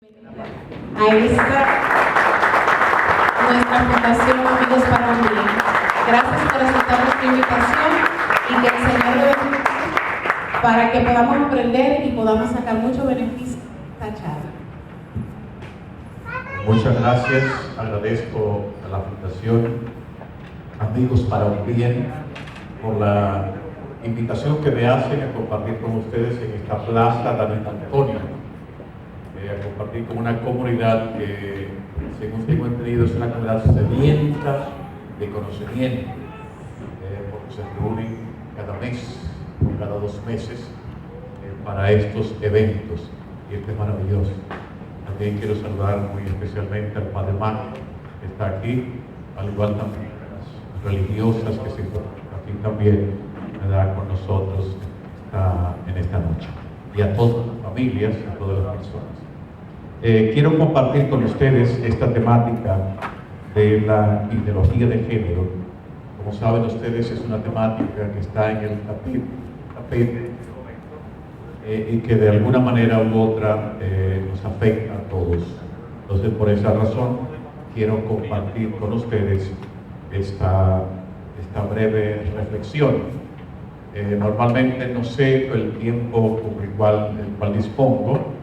A esta nuestra fundación Amigos para un Bien. Gracias por aceptar nuestra invitación y que el Señor lo bendiga para que podamos aprender y podamos sacar mucho beneficio de esta charla. Muchas gracias, agradezco a la Fundación Amigos para un Bien por la invitación que me hacen a compartir con ustedes en esta plaza Daniel Antonio, a compartir con una comunidad que, según tengo entendido, es una comunidad sedienta de conocimiento, porque se reúnen cada mes o cada 2 meses para estos eventos, y este es maravilloso. También quiero saludar muy especialmente al Padre Marco, que está aquí, al igual también a las religiosas que se encuentran aquí también, ¿verdad?, con nosotros en esta noche, y a todas las familias, a todas las personas. Quiero compartir con ustedes esta temática de la ideología de género. Como saben ustedes, es una temática que está en el tapete y que de alguna manera u otra nos afecta a todos. Entonces, por esa razón, quiero compartir con ustedes esta breve reflexión. Normalmente no sé el tiempo con el cual dispongo.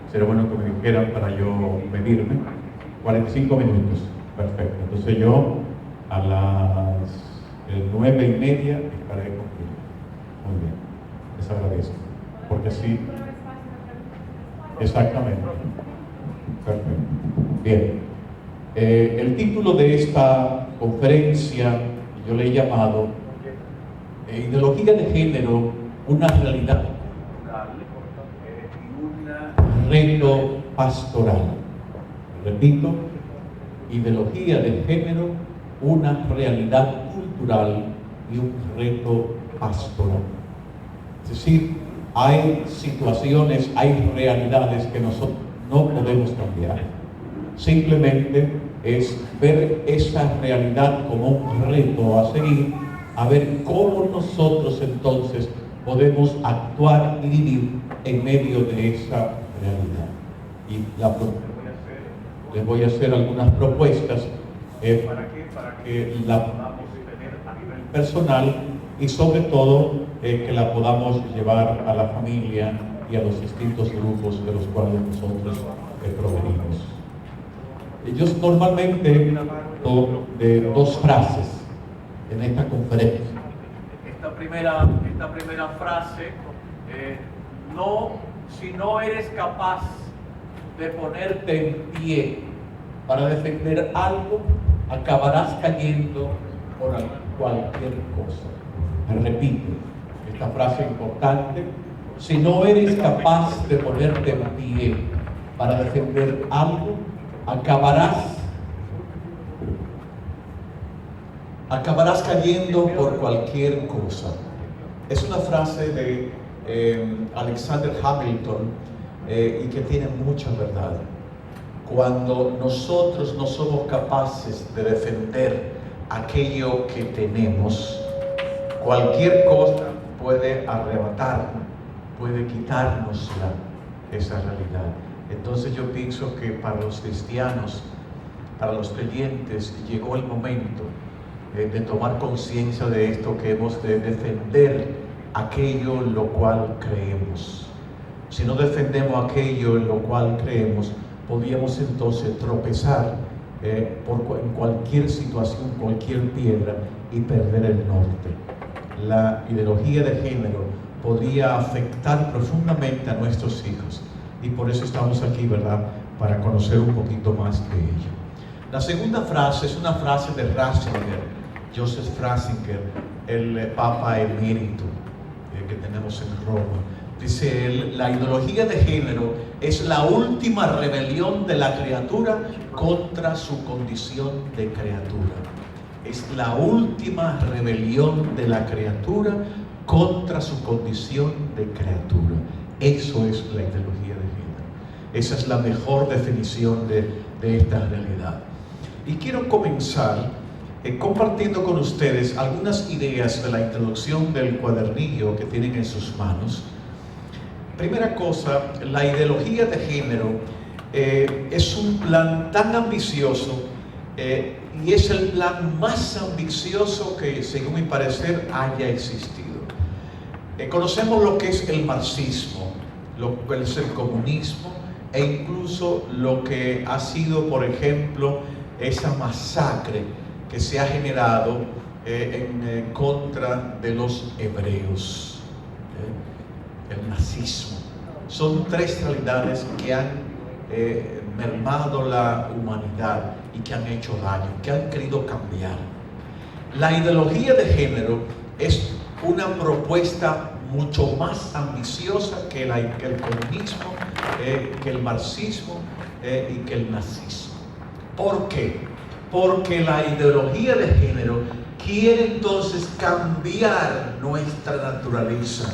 Sería bueno que me dijeran para yo medirme. 45 minutos, perfecto. Entonces yo a las 9:30 estaré contigo. Muy bien, les agradezco. Porque así, exactamente, perfecto. Bien, el título de esta conferencia yo le he llamado Ideología de Género, una realidad y un reto pastoral. Repito, ideología de género, una realidad cultural y un reto pastoral. Es decir, hay situaciones, hay realidades que nosotros no podemos cambiar. Simplemente es ver esa realidad como un reto a seguir, a ver cómo nosotros entonces podemos actuar y vivir en medio de esa realidad. Y les voy a hacer algunas propuestas para que la podamos tener a nivel personal y sobre todo que la podamos llevar a la familia y a los distintos grupos de los cuales nosotros provenimos. Yo normalmente hablo de 2 frases en esta conferencia. Esta primera frase, si no eres capaz de ponerte en pie para defender algo, acabarás cayendo por cualquier cosa. Repito, esta frase importante: si no eres capaz de ponerte en pie para defender algo, acabarás cayendo por cualquier cosa. Es una frase de Alexander Hamilton y que tiene mucha verdad. Cuando nosotros no somos capaces de defender aquello que tenemos, cualquier cosa puede arrebatarnos, puede quitarnos esa realidad. Entonces yo pienso que para los cristianos, para los creyentes, llegó el momento de tomar conciencia de esto, que hemos de defender aquello en lo cual creemos. Si no defendemos aquello en lo cual creemos, podríamos entonces tropezar en cualquier situación, cualquier piedra, y perder el norte. La ideología de género podría afectar profundamente a nuestros hijos, y por eso estamos aquí, ¿verdad?, para conocer un poquito más de ello. La segunda frase es una frase de Ratzinger, Joseph Ratzinger, el Papa emérito que tenemos en Roma. Dice él: la ideología de género es la última rebelión de la criatura contra su condición de criatura. Es la última rebelión de la criatura contra su condición de criatura. Eso es la ideología de género. Esa es la mejor definición de esta realidad. Y quiero comenzar compartiendo con ustedes algunas ideas de la introducción del cuadernillo que tienen en sus manos. Primera cosa, la ideología de género es un plan tan ambicioso y es el plan más ambicioso que, según mi parecer, haya existido. Conocemos lo que es el marxismo, lo que es el comunismo e incluso lo que ha sido, por ejemplo, esa masacre que se ha generado en contra de los hebreos, el nazismo. Son tres realidades que han mermado la humanidad y que han hecho daño, que han querido cambiar. La ideología de género es una propuesta mucho más ambiciosa que el comunismo, que el marxismo y que el nazismo. ¿Por qué? Porque la ideología de género quiere entonces cambiar nuestra naturaleza.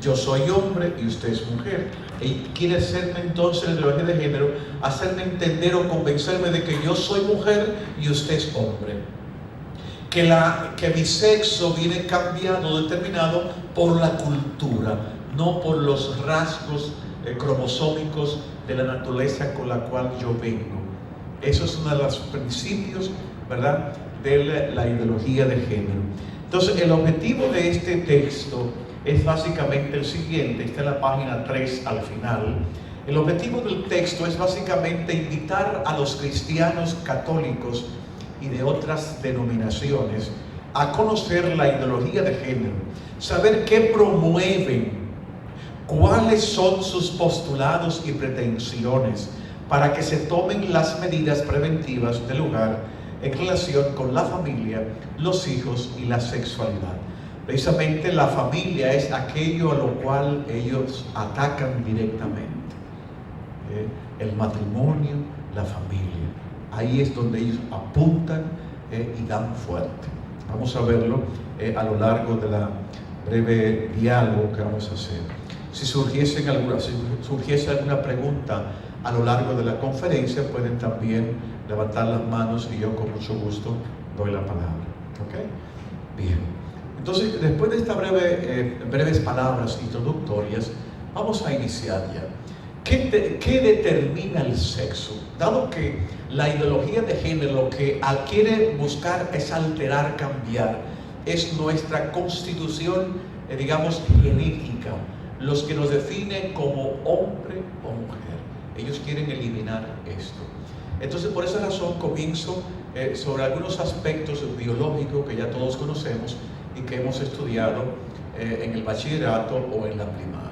Yo soy hombre y usted es mujer. Y quiere hacerme entonces, la ideología de género, hacerme entender o convencerme de que yo soy mujer y usted es hombre. Que mi sexo viene cambiado, determinado por la cultura, no por los rasgos cromosómicos de la naturaleza con la cual yo vengo. Eso es uno de los principios, ¿verdad?, de la ideología de género. Entonces, el objetivo de este texto es básicamente el siguiente. Está en la página 3 al final. El objetivo del texto es básicamente invitar a los cristianos católicos y de otras denominaciones a conocer la ideología de género, saber qué promueven, cuáles son sus postulados y pretensiones, para que se tomen las medidas preventivas del hogar en relación con la familia, los hijos y la sexualidad. Precisamente la familia es aquello a lo cual ellos atacan directamente. El matrimonio, la familia. Ahí es donde ellos apuntan y dan fuerte. Vamos a verlo a lo largo de la breve diálogo que vamos a hacer. Si surgiese alguna pregunta a lo largo de la conferencia, pueden también levantar las manos y yo con mucho gusto doy la palabra. ¿Ok? Bien. Entonces, después de estas breves palabras introductorias, vamos a iniciar ya. ¿Qué determina el sexo? Dado que la ideología de género lo que quiere buscar es alterar, cambiar, es nuestra constitución, digamos, genética, los que nos definen como hombre o mujer. Ellos quieren eliminar esto. Entonces, por esa razón comienzo sobre algunos aspectos biológicos que ya todos conocemos y que hemos estudiado en el bachillerato o en la primaria.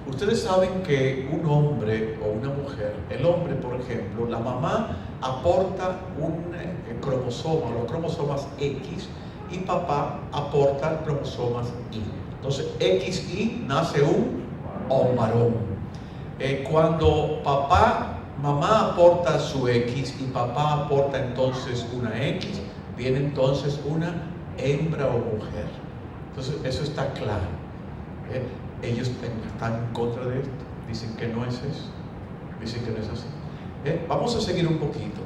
Ustedes saben que un hombre o una mujer, el hombre, por ejemplo, la mamá aporta un cromosoma, los cromosomas X, y papá aporta cromosomas Y. Entonces, XY nace un varón. Cuando mamá aporta su X y papá aporta entonces una X, viene entonces una hembra o mujer. Entonces, eso está claro. Ellos están en contra de esto, dicen que no es eso, dicen que no es así. Vamos a seguir un poquito.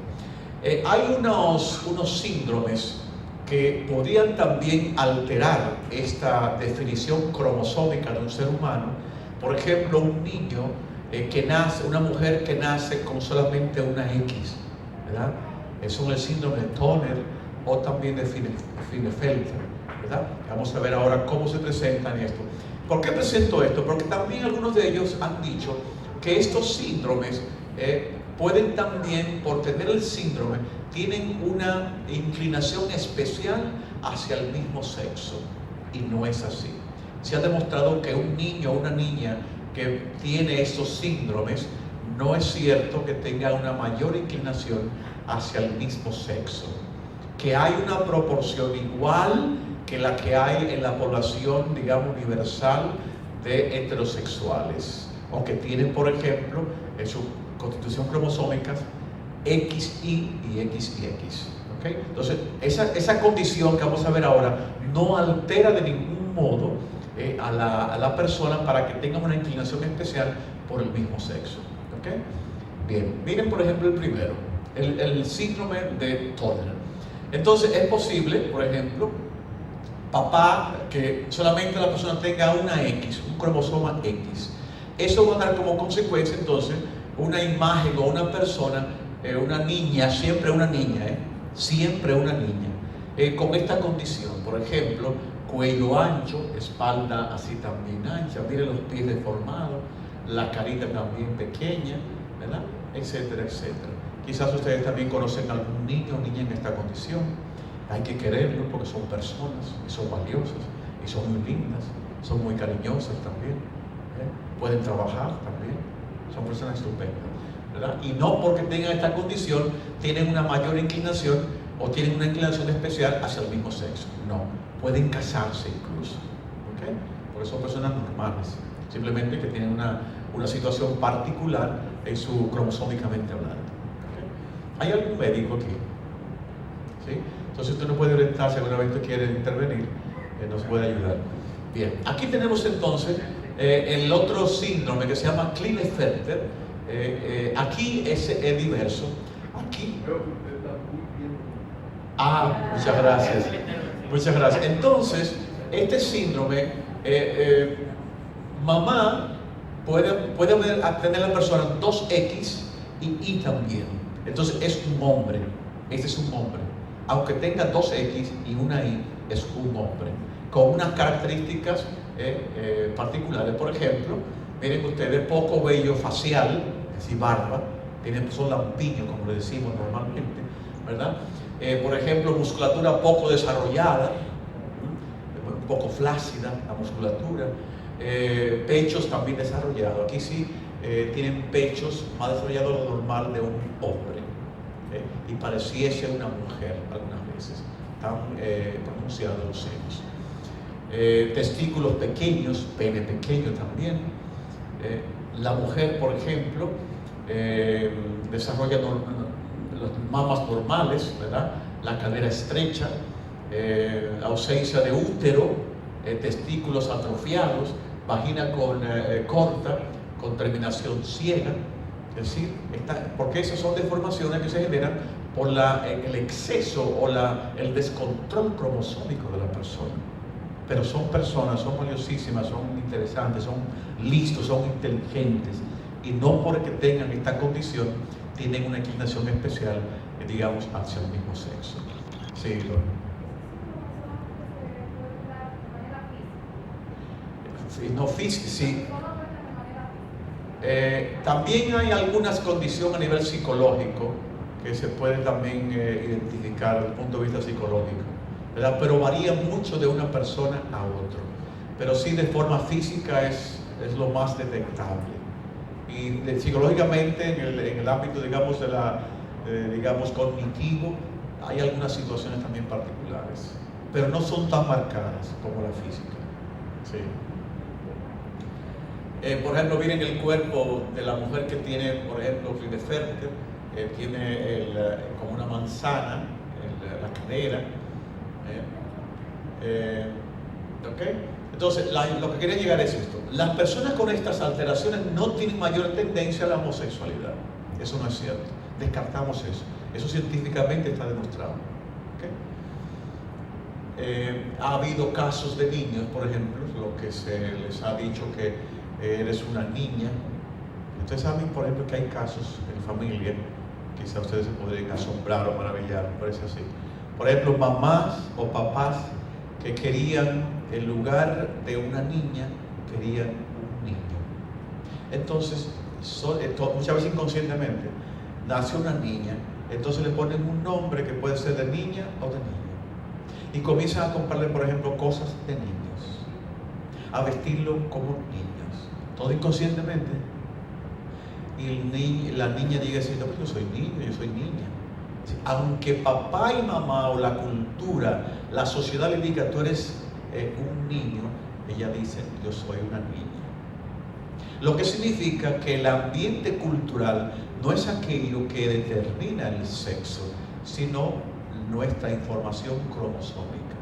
Hay unos síndromes que podrían también alterar esta definición cromosómica de un ser humano. Por ejemplo, un niño una mujer que nace con solamente una X, ¿verdad? Son el síndrome de Turner o también de Klinefelter, ¿verdad? Vamos a ver ahora cómo se presentan esto. ¿Por qué presento esto? Porque también algunos de ellos han dicho que estos síndromes pueden también, por tener el síndrome, tienen una inclinación especial hacia el mismo sexo. Y no es así. Se ha demostrado que un niño o una niña que tiene estos síndromes, no es cierto que tenga una mayor inclinación hacia el mismo sexo. Que hay una proporción igual que la que hay en la población, digamos, universal de heterosexuales, o que tienen, por ejemplo, en su constitución cromosómica XY y XX. ¿Okay? Entonces, esa condición que vamos a ver ahora no altera de ningún modo a la persona para que tenga una inclinación especial por el mismo sexo. ¿Okay? Bien, miren por ejemplo el primero, el síndrome de Turner. Entonces, es posible, por ejemplo, papá, que solamente la persona tenga una X, un cromosoma X. Eso va a dar como consecuencia entonces una imagen o una persona, una niña, siempre una niña, siempre una niña, con esta condición. Por ejemplo, cuello ancho, espalda así también ancha, miren los pies deformados, la carita también pequeña, ¿verdad? Etcétera, etcétera. Quizás ustedes también conocen a algún niño o niña en esta condición. Hay que quererlos porque son personas y son valiosas y son muy lindas, son muy cariñosas también, pueden trabajar también, son personas estupendas, ¿verdad? Y no porque tengan esta condición tienen una mayor inclinación o tienen una inclinación especial hacia el mismo sexo. No, pueden casarse incluso, ¿ok? Porque son personas normales, simplemente que tienen una situación particular en su cromosómicamente hablando. ¿Okay? ¿Hay algún médico aquí? ¿Sí? Entonces usted no puede orientar, si alguna vez usted quiere intervenir, nos puede ayudar. Bien, aquí tenemos entonces el otro síndrome que se llama Klinefelter. Aquí es diverso. Aquí. Muchas gracias. Muchas gracias. Entonces, este síndrome, mamá puede tener la persona 2X y Y también. Entonces es un hombre. Este es un hombre. Aunque tenga 2X y una Y, es un hombre. Con unas características particulares. Por ejemplo, miren ustedes, poco vello facial, es decir, barba. Son lampiños, como le decimos normalmente, ¿verdad? Por ejemplo, musculatura poco desarrollada, un poco flácida la musculatura. Pechos también desarrollados. Aquí sí tienen pechos más desarrollados de lo normal de un hombre, y pareciese una mujer algunas veces, tan pronunciados los senos. Testículos pequeños, pene pequeño también. La mujer, por ejemplo, desarrolla las mamas normales, ¿verdad? La cadera estrecha, ausencia de útero, testículos atrofiados, vagina corta, con terminación ciega. Es decir, porque esas son deformaciones que se generan por el exceso o el descontrol cromosómico de la persona. Pero son personas, son valiosísimas, son interesantes, son listos, son inteligentes, y no porque tengan esta condición tienen una inclinación especial, digamos, hacia el mismo sexo. Sí, no física, sí. También hay algunas condiciones a nivel psicológico que se pueden también identificar desde el punto de vista psicológico, ¿verdad? Pero varía mucho de una persona a otra. Pero sí, de forma física es lo más detectable. Y psicológicamente, en el ámbito, digamos, digamos, cognitivo, hay algunas situaciones también particulares, pero no son tan marcadas como la física. Sí. Por ejemplo, miren el cuerpo de la mujer que tiene, por ejemplo, Klinefelter, tiene como una manzana, la cadera. ¿Okay? Entonces, lo que quería llegar es esto. Las personas con estas alteraciones no tienen mayor tendencia a la homosexualidad. Eso no es cierto. Descartamos eso. Eso científicamente está demostrado. ¿Okay? Ha habido casos de niños, por ejemplo, lo que se les ha dicho que eres una niña. Ustedes saben, por ejemplo, que hay casos en familia, quizás ustedes se podrían asombrar o maravillar, parece así. Por ejemplo, mamás o papás que querían, en lugar de una niña, querían un niño. Entonces, muchas veces inconscientemente, nace una niña, entonces le ponen un nombre que puede ser de niña o de niño. Y comienzan a comprarle, por ejemplo, cosas de niños, a vestirlo como niños, todo inconscientemente. Y la niña dice así: no, yo soy niño, yo soy niña. Aunque papá y mamá o la cultura, la sociedad le diga tú eres un niño, ella dice yo soy una niña. Lo que significa que el ambiente cultural no es aquello que determina el sexo, sino nuestra información cromosómica.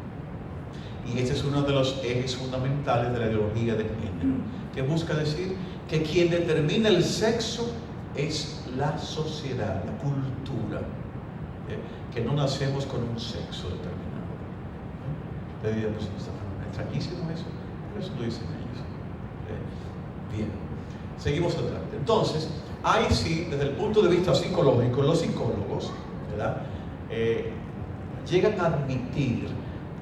Y este es uno de los ejes fundamentales de la ideología de género, que busca decir que quien determina el sexo es la sociedad, la cultura, que no nacemos con un sexo determinado. Le diría, pues, ¿es tranquísimo eso? Pero eso lo dicen ellos. Bien, seguimos adelante. Entonces, ahí sí, desde el punto de vista psicológico, los psicólogos, ¿verdad? Llegan a admitir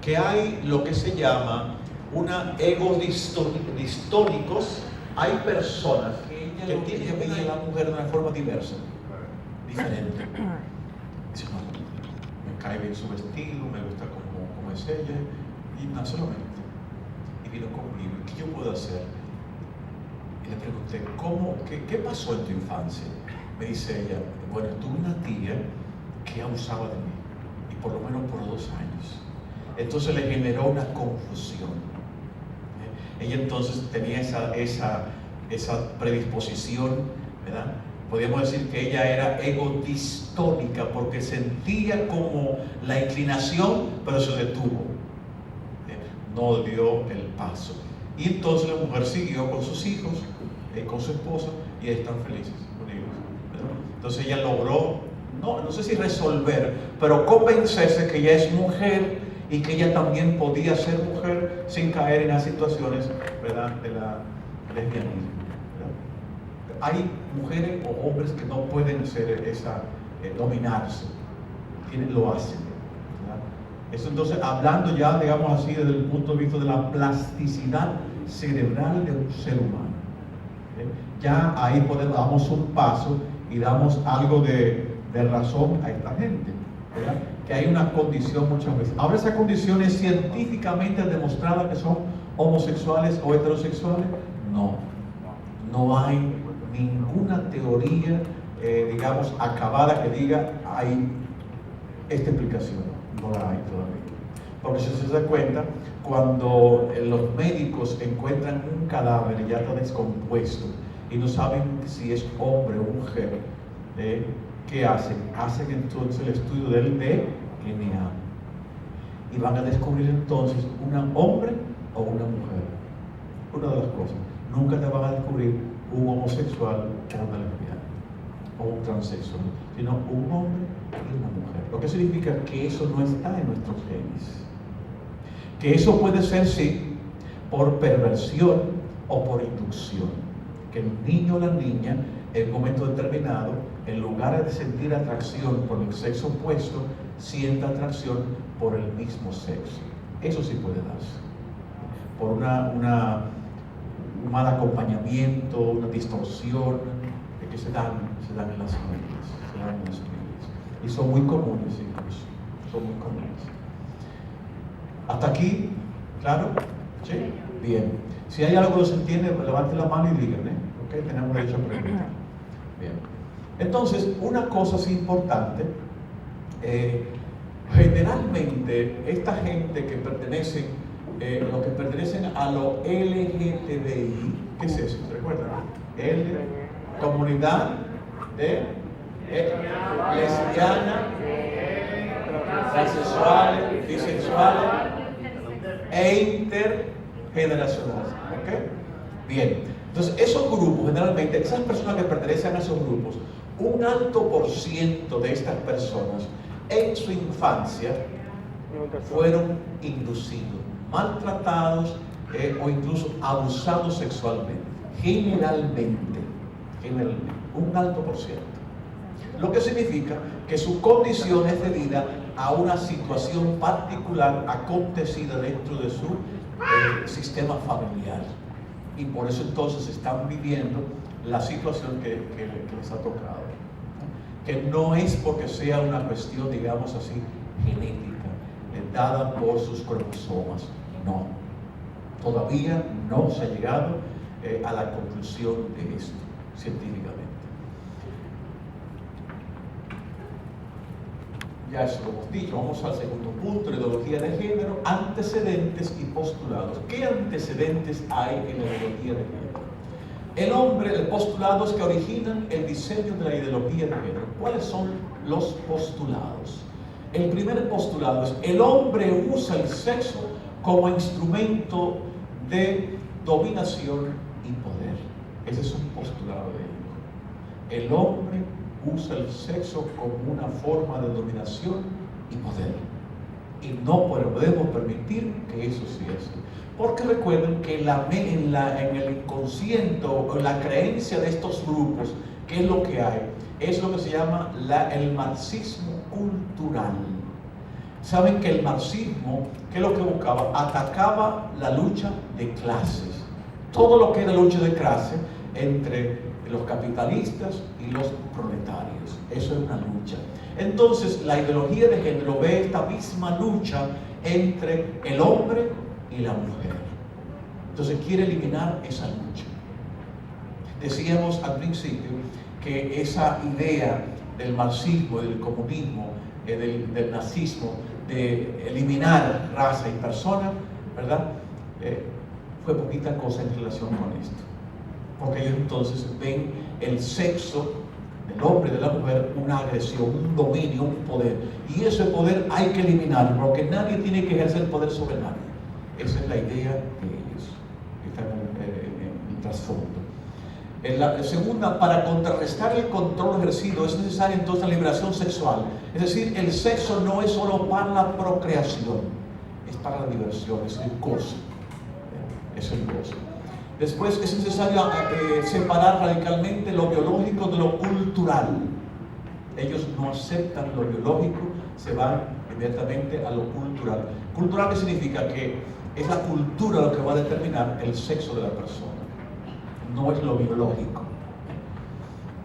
que hay lo que se llama una ego distónicos. Hay personas que tienen que ver a la mujer de una forma diversa, diferente. Dice, no, me cae bien su vestido, me gusta como es ella, y no solamente. Y vino conmigo, ¿qué yo puedo hacer? Y le pregunté, ¿qué pasó en tu infancia? Me dice ella, bueno, tuve una tía que abusaba de mí, y por lo menos por 2 años. Entonces le generó una confusión. Ella entonces tenía esa predisposición, ¿verdad? Podríamos decir que ella era egodistónica porque sentía como la inclinación, pero se detuvo. No dio el paso. Y entonces la mujer siguió con sus hijos, con su esposa, y están felices con ellos, ¿verdad? Entonces ella logró, no sé si resolver, pero convencerse que ella es mujer y que ella también podía ser mujer sin caer en las situaciones, ¿verdad?, de la lesbianismo. Hay mujeres o hombres que no pueden ser dominarse, lo hacen, ¿verdad? Eso entonces, hablando ya, digamos así, desde el punto de vista de la plasticidad cerebral de un ser humano. Ya ahí damos un paso y damos algo de razón a esta gente, ¿verdad? Que hay una condición muchas veces. Ahora, esa condición es científicamente demostrada que son homosexuales o heterosexuales. No hay ninguna teoría, digamos, acabada que diga hay esta explicación. No la hay todavía. Porque si se da cuenta, cuando los médicos encuentran un cadáver ya está descompuesto y no saben si es hombre o mujer, ¿qué hacen? Hacen entonces el estudio del DNA y van a descubrir entonces un hombre o una mujer. Una de las cosas. Nunca te van a descubrir un homosexual o una lesbiana o un transexual, sino un hombre y una mujer. Lo que significa que eso no está en nuestros genes. Que eso puede ser, sí, por perversión o por inducción. Que el niño o la niña, en un momento determinado, en lugar de sentir atracción por el sexo opuesto, sienta atracción por el mismo sexo. Eso sí puede darse. Por un mal acompañamiento, una distorsión que se dan en las familias. Y son muy comunes incluso. Son muy comunes. Hasta aquí, ¿claro? ¿Sí? Bien. Si hay algo que no se entiende, levante la mano y díganme. ¿Ok? Tenemos derecho a preguntar. Bien. Entonces, una cosa es importante. Generalmente, esta gente que pertenecen, los que pertenecen a lo LGTBI, ¿qué es eso? ¿Se recuerdan? Comunidad de lesbiana, transexuales, bisexuales e intergeneracionales. ¿Ok? Bien. Entonces, esos grupos, generalmente, esas personas que pertenecen a esos grupos, un alto por ciento de estas personas en su infancia fueron inducidos, maltratados o incluso abusados sexualmente. Generalmente, un alto por ciento. Lo que significa que su condición es debida a una situación particular acontecida dentro de su sistema familiar. Y por eso entonces están viviendo la situación que les ha tocado. Que no es porque sea una cuestión, digamos así, genética, dada por sus cromosomas. No. Todavía no se ha llegado a la conclusión de esto, científicamente. Ya eso lo hemos dicho. Vamos al segundo punto, la ideología de género, antecedentes y postulados. ¿Qué antecedentes hay en la ideología de género? El hombre, el postulados que originan el diseño de la ideología de género. ¿Cuáles son los postulados? El primer postulado es: el hombre usa el sexo como instrumento de dominación y poder. Ese es un postulado de ello. El hombre usa el sexo como una forma de dominación y poder. y no podemos permitir que eso sea así. Porque recuerden que en el inconsciente o en la creencia de estos grupos, ¿qué es lo que hay? Es lo que se llama el marxismo cultural. Saben que el marxismo, ¿qué es lo que buscaba? Atacaba la lucha de clases. Todo lo que era lucha de clase entre los capitalistas y los proletarios. Eso es una lucha. Entonces, la ideología de género ve esta misma lucha entre el hombre y la mujer. Entonces, quiere eliminar esa lucha. Decíamos al principio que esa idea del marxismo, del comunismo, del nazismo, de eliminar raza y persona, ¿verdad? Fue poquita cosa en relación con esto. Porque ellos entonces ven el sexo del hombre y de la mujer una agresión, un dominio, un poder. Y ese poder hay que eliminarlo, porque nadie tiene que ejercer poder sobre nadie. Esa es la idea de ellos, que está en el trasfondo. La segunda, para contrarrestar el control ejercido es necesaria entonces la liberación sexual. Es decir, el sexo no es solo para la procreación, es para la diversión, es el gozo. Es el gozo. Después es necesario separar radicalmente lo biológico de lo cultural. Ellos no aceptan lo biológico, se van inmediatamente a lo cultural. ¿Cultural qué significa? Que es la cultura lo que va a determinar el sexo de la persona. No es lo biológico.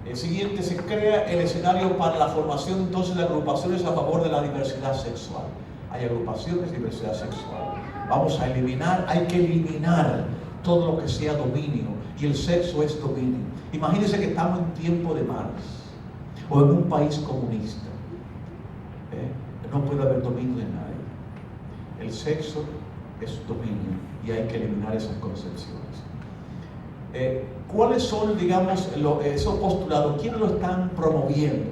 El siguiente, se crea el escenario para la formación entonces de agrupaciones a favor de la diversidad sexual. Hay agrupaciones de diversidad sexual. Vamos a eliminar, hay que eliminar todo lo que sea dominio, y el sexo es dominio. Imagínense que estamos en tiempo de Marx o en un país comunista. No puede haber dominio de nadie. El sexo es dominio y hay que eliminar esas concepciones. ¿Cuáles son, digamos, esos postulados? ¿Quiénes lo están promoviendo?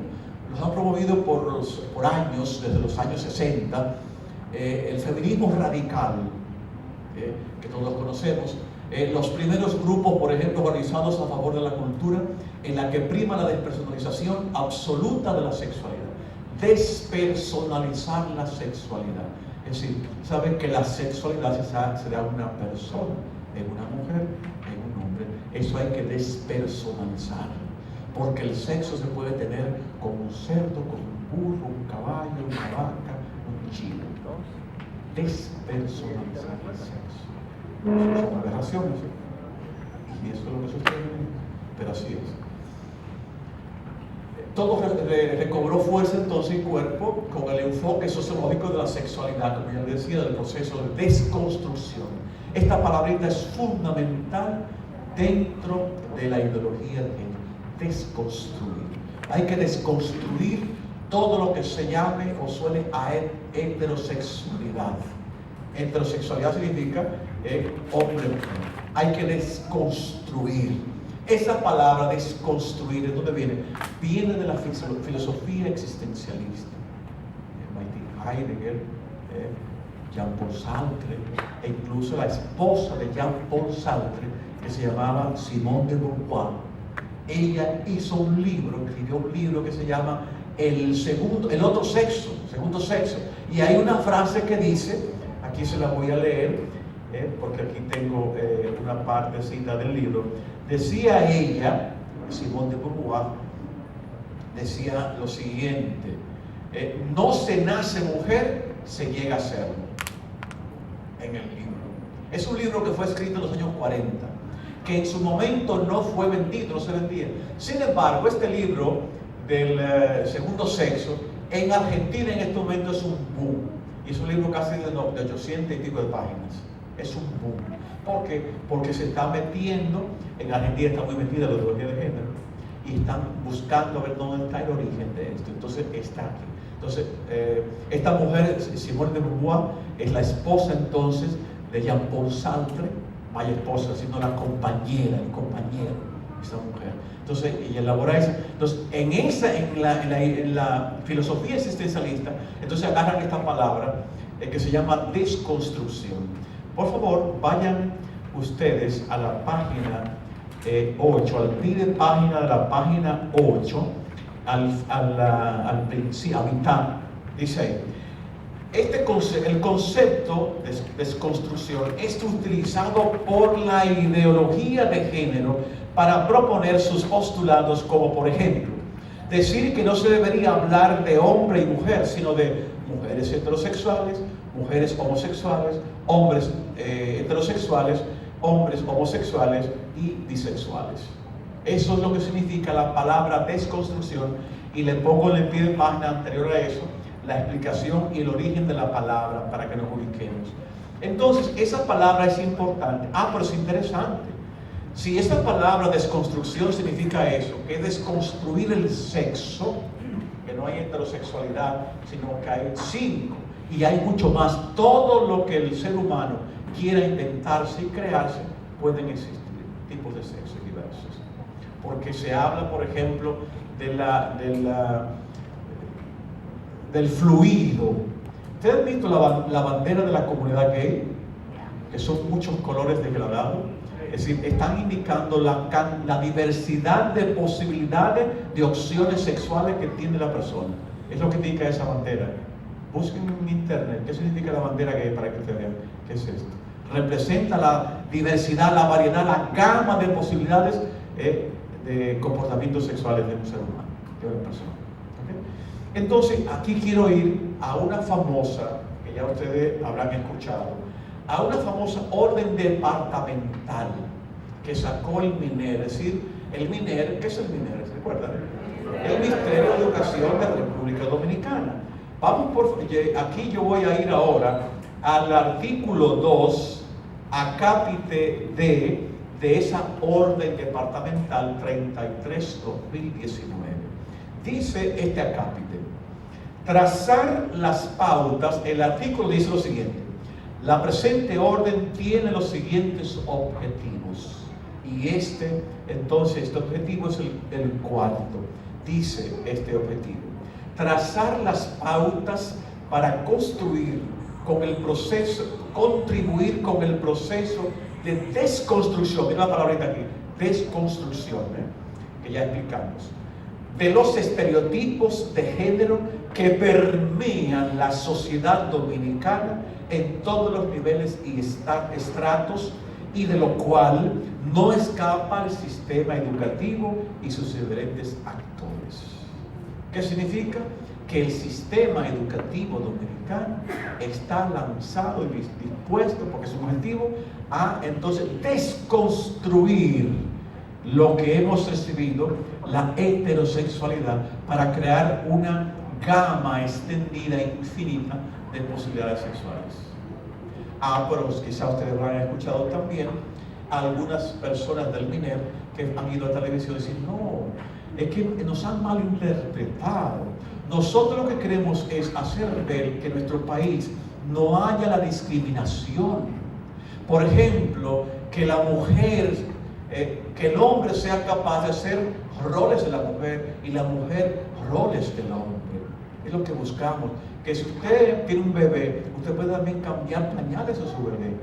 Los han promovido por años, desde los años 60, el feminismo radical, que todos conocemos, los primeros grupos, por ejemplo, organizados a favor de la cultura, en la que prima la despersonalización absoluta de la sexualidad. Despersonalizar la sexualidad. Es decir, saben que la sexualidad será una persona, en una mujer, en un hombre. Eso hay que despersonalizar, porque el sexo se puede tener con un cerdo, con un burro, un caballo, una vaca, un chivo. Despersonalizar el sexo. Eso son aberraciones, y eso es lo que sucede, pero así es. Todo recobró fuerza entonces y cuerpo con el enfoque sociológico de la sexualidad, como ya decía, del proceso de desconstrucción. Esta palabrita es fundamental dentro de la ideología de género. Desconstruir. Hay que desconstruir todo lo que se llame o suele a heterosexualidad. Heterosexualidad significa hombre-mujer. Hay que desconstruir. Esa palabra desconstruir, ¿de dónde viene? Viene de la filosofía existencialista. Heidegger, Jean-Paul Sartre, e incluso la esposa de Jean-Paul Sartre, que se llamaba Simone de Beauvoir. Ella hizo un libro, escribió un libro que se llama El otro sexo, segundo sexo. Y hay una frase que dice, aquí se la voy a leer, porque aquí tengo una partecita del libro. Decía ella, Simone de Beauvoir, decía lo siguiente: no se nace mujer, se llega a serlo. En el libro. Es un libro que fue escrito en los años 40, que en su momento no fue vendido, no se vendía. Sin embargo, este libro del segundo sexo, en Argentina en este momento es un boom. Y es un libro casi de 800 y pico de páginas. Es un boom. ¿Por qué? Porque se está metiendo, en Argentina está muy metida la ideología de género, y están buscando a ver dónde está el origen de esto. Entonces está aquí. Entonces, esta mujer, Simone de Beauvoir, es la esposa entonces de Jean-Paul Sartre, vaya esposa, sino la compañera, el compañero de esta mujer. Entonces, ella elabora eso. Entonces, en la filosofía existencialista, entonces agarran esta palabra que se llama desconstrucción. Por favor, vayan ustedes a la página 8, al pie de página de la página 8, al principio, a mitad, dice ahí: el concepto de desconstrucción es utilizado por la ideología de género para proponer sus postulados, como por ejemplo, decir que no se debería hablar de hombre y mujer, sino de mujeres heterosexuales, mujeres homosexuales, hombres heterosexuales, hombres homosexuales y bisexuales. Eso es lo que significa la palabra desconstrucción, y le pongo en el pie de página anterior a eso la explicación y el origen de la palabra para que nos ubiquemos. Entonces, esa palabra es importante. Pero es interesante. Si esa palabra desconstrucción significa eso, que es desconstruir el sexo, que no hay heterosexualidad, sino que hay 5, y hay mucho más. Todo lo que el ser humano quiera inventarse y crearse, pueden existir tipos de sexo diversos. Porque se habla, por ejemplo, del fluido. ¿Ustedes han visto la bandera de la comunidad gay? Que son muchos colores degradados. Es decir, están indicando la diversidad de posibilidades de opciones sexuales que tiene la persona. Es lo que indica esa bandera. Busquen en internet qué significa la bandera gay para que ustedes vean qué es esto. Representa la diversidad, la variedad, la gama de posibilidades de comportamientos sexuales de un ser humano, de una persona. ¿Okay? Entonces, aquí quiero ir a una famosa, que ya ustedes habrán escuchado, a una famosa orden departamental que sacó el MINER. Es decir, el MINER, ¿qué es el MINER? ¿Se recuerdan? El Ministerio de Educación de la República Dominicana. Aquí yo voy a ir ahora al artículo 2, acápite D, de esa orden departamental 33/2019. Dice este acápite: trazar las pautas. El artículo dice lo siguiente: la presente orden tiene los siguientes objetivos, y este objetivo es el cuarto. Dice este objetivo: trazar las pautas para contribuir con el proceso de desconstrucción. Mira la palabrita aquí: desconstrucción, que ya explicamos, de los estereotipos de género que permean la sociedad dominicana en todos los niveles y estratos, y de lo cual no escapa el sistema educativo y sus diferentes actores. ¿Qué significa? Que el sistema educativo dominicano está lanzado y dispuesto, porque es un objetivo, a entonces desconstruir lo que hemos recibido, la heterosexualidad, para crear una gama extendida e infinita de posibilidades sexuales. Pero quizás ustedes habrán escuchado también a algunas personas del MINER que han ido a televisión y decir: no, es que nos han malinterpretado. Nosotros lo que queremos es hacer ver que en nuestro país no haya la discriminación. Por ejemplo, que la mujer, que el hombre sea capaz de hacer roles de la mujer y la mujer roles del hombre. Es lo que buscamos. Que si usted tiene un bebé, usted puede también cambiar pañales a su bebé.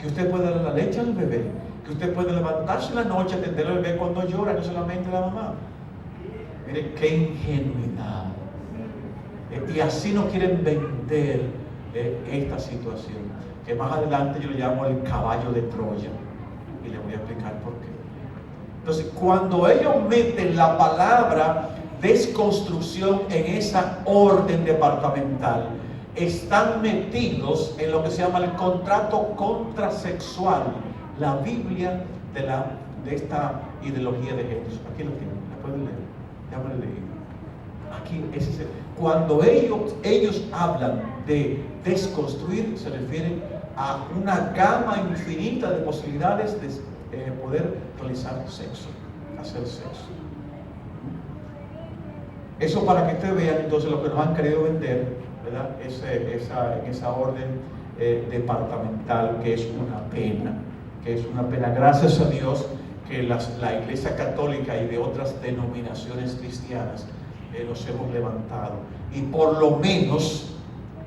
Que usted pueda darle la leche al bebé. Que usted puede levantarse en la noche, atender al bebé cuando llora, no solamente la mamá. Mire qué ingenuidad. Y así no quieren vender esta situación, que más adelante yo le llamo el caballo de Troya, y le voy a explicar por qué. Entonces, cuando ellos meten la palabra desconstrucción en esa orden departamental, están metidos en lo que se llama el contrato contrasexual, la Biblia de esta ideología de género. Aquí lo tienen, la pueden leer, ya me lo leí. Aquí, cuando ellos hablan de desconstruir, se refieren a una gama infinita de posibilidades de poder realizar sexo, hacer sexo. Eso para que ustedes vean entonces lo que nos han querido vender, ¿verdad? En esa orden departamental, que es una pena. Gracias a Dios que la Iglesia Católica y de otras denominaciones cristianas nos hemos levantado y por lo menos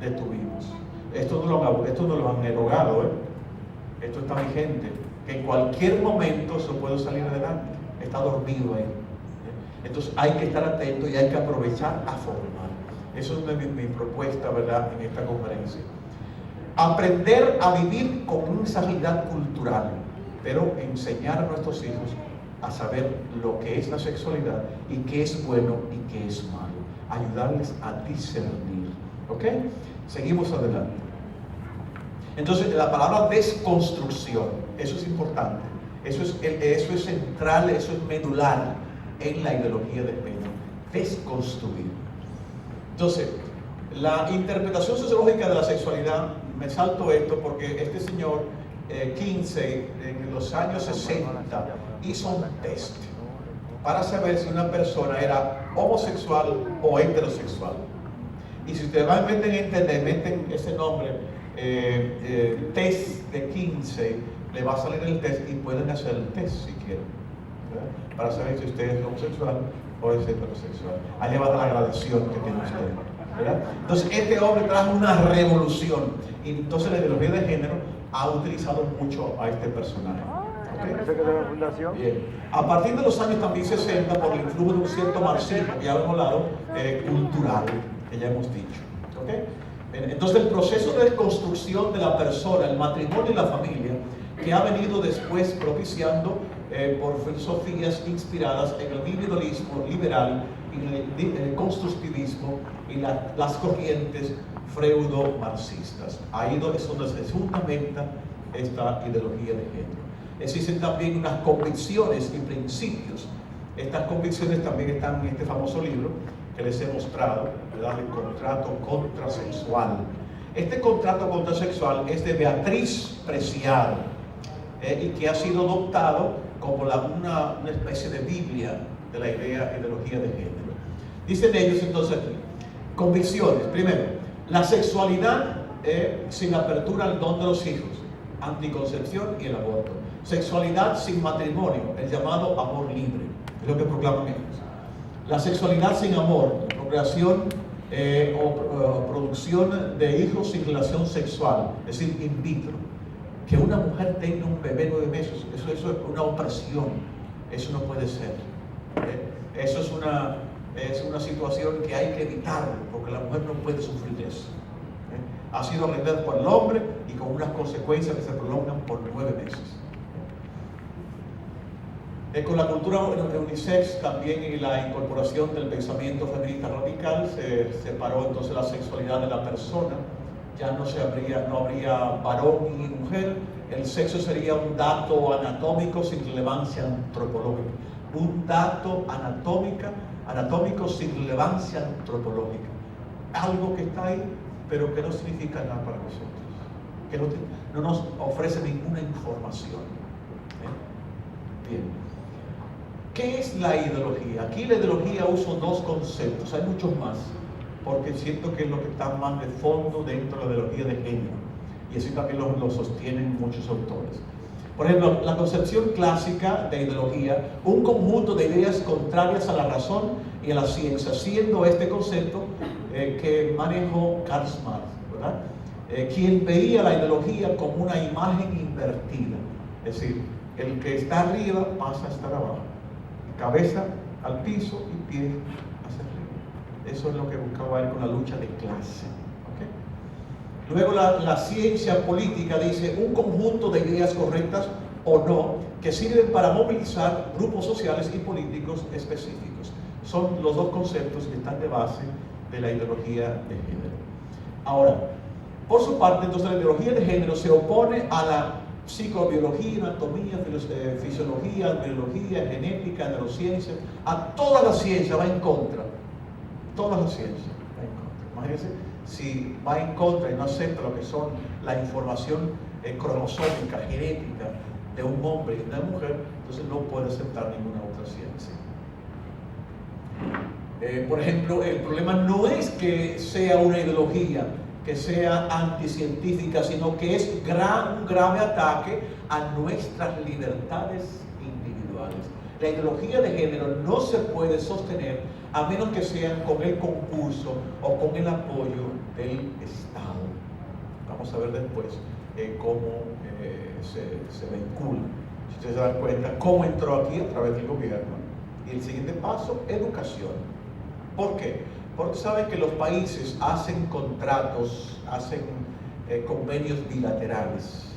detuvimos. Esto no lo han derogado, esto está vigente, que en cualquier momento eso puede salir adelante, está dormido ahí. Entonces hay que estar atento y hay que aprovechar a formar. Eso es una de mi propuesta, ¿verdad?, en esta conferencia. Aprender a vivir con esa realidad cultural, pero enseñar a nuestros hijos a saber lo que es la sexualidad y qué es bueno y qué es malo. Ayudarles a discernir. ¿Ok? Seguimos adelante. Entonces, la palabra desconstrucción, eso es importante. Eso es central, eso es medular en la ideología de género. Desconstruir. Entonces, la interpretación sociológica de la sexualidad, me salto esto porque este señor Kinsey, en los años 60, hizo un test para saber si una persona era homosexual o heterosexual. Y si ustedes van a meter en internet, meten ese nombre, test de Kinsey, le va a salir el test y pueden hacer el test si quieren, ¿verdad?, para saber si usted es homosexual o es heterosexual. Ahí le va a dar la gradación que tiene usted, ¿verdad? Entonces este hombre trajo una revolución y entonces la ideología de género ha utilizado mucho a este personaje. ¿Okay? Bien. A partir de los años también 60, por el influjo de un cierto marxismo, que ya hemos hablado, cultural, que ya hemos dicho. ¿Okay? Entonces el proceso de construcción de la persona, el matrimonio y la familia, que ha venido después propiciando por filosofías inspiradas en el individualismo liberal, en el constructivismo y las corrientes freudo-marxistas. Ahí es donde se fundamenta esta ideología de género. Existen también unas convicciones y principios. Estas convicciones también están en este famoso libro que les he mostrado, ¿verdad?, el contrato contrasexual. Este contrato contrasexual es de Beatriz Preciado y que ha sido adoptado como una especie de Biblia de la ideología de género. Dicen ellos entonces aquí, convicciones. Primero, la sexualidad sin apertura al don de los hijos, anticoncepción y el aborto. Sexualidad sin matrimonio, el llamado amor libre, es lo que proclaman ellos. La sexualidad sin amor, procreación o producción de hijos sin relación sexual, es decir, in vitro. Que una mujer tenga un bebé 9 meses, eso es una opresión, eso no puede ser. Eso es una situación que hay que evitar, porque la mujer no puede sufrir eso. Ha sido arreglada por el hombre y con unas consecuencias que se prolongan por 9 meses. Con la cultura unisex también y la incorporación del pensamiento feminista radical se separó entonces la sexualidad de la persona. Ya no habría varón ni mujer. El sexo sería un dato anatómico sin relevancia antropológica. Un dato anatómico sin relevancia antropológica. Algo que está ahí, pero que no significa nada para nosotros. Que no nos ofrece ninguna información. Bien. ¿Qué es la ideología? Aquí la ideología uso 2 conceptos, hay muchos más, porque siento que es lo que está más de fondo dentro de la ideología de género, y así también lo sostienen muchos autores. Por ejemplo, la concepción clásica de ideología, un conjunto de ideas contrarias a la razón y a la ciencia, siendo este concepto que manejó Karl Marx, ¿verdad? Quien veía la ideología como una imagen invertida, es decir, el que está arriba pasa a estar abajo, cabeza al piso y pie hacia arriba. Eso es lo que buscaba él con la lucha de clase. ¿Okay? Luego la ciencia política dice un conjunto de ideas correctas o no que sirven para movilizar grupos sociales y políticos específicos. Son los 2 conceptos que están de base de la ideología de género. Ahora, por su parte, entonces la ideología de género se opone a la psicobiología, anatomía, fisiología, biología, genética, neurociencia, a toda la ciencia va en contra. Toda la ciencia va en contra. Imagínense, si va en contra y no acepta lo que son la información cromosómica, genética de un hombre y de una mujer, entonces no puede aceptar ninguna otra ciencia. Por ejemplo, el problema no es que sea una ideología que sea anticientífica, sino que es un grave ataque a nuestras libertades individuales. La ideología de género no se puede sostener a menos que sean con el concurso o con el apoyo del Estado. Vamos a ver después cómo se vincula. Si ustedes se dan cuenta, cómo entró aquí a través del gobierno. Y el siguiente paso, educación. ¿Por qué? Porque sabes que los países hacen contratos, hacen convenios bilaterales.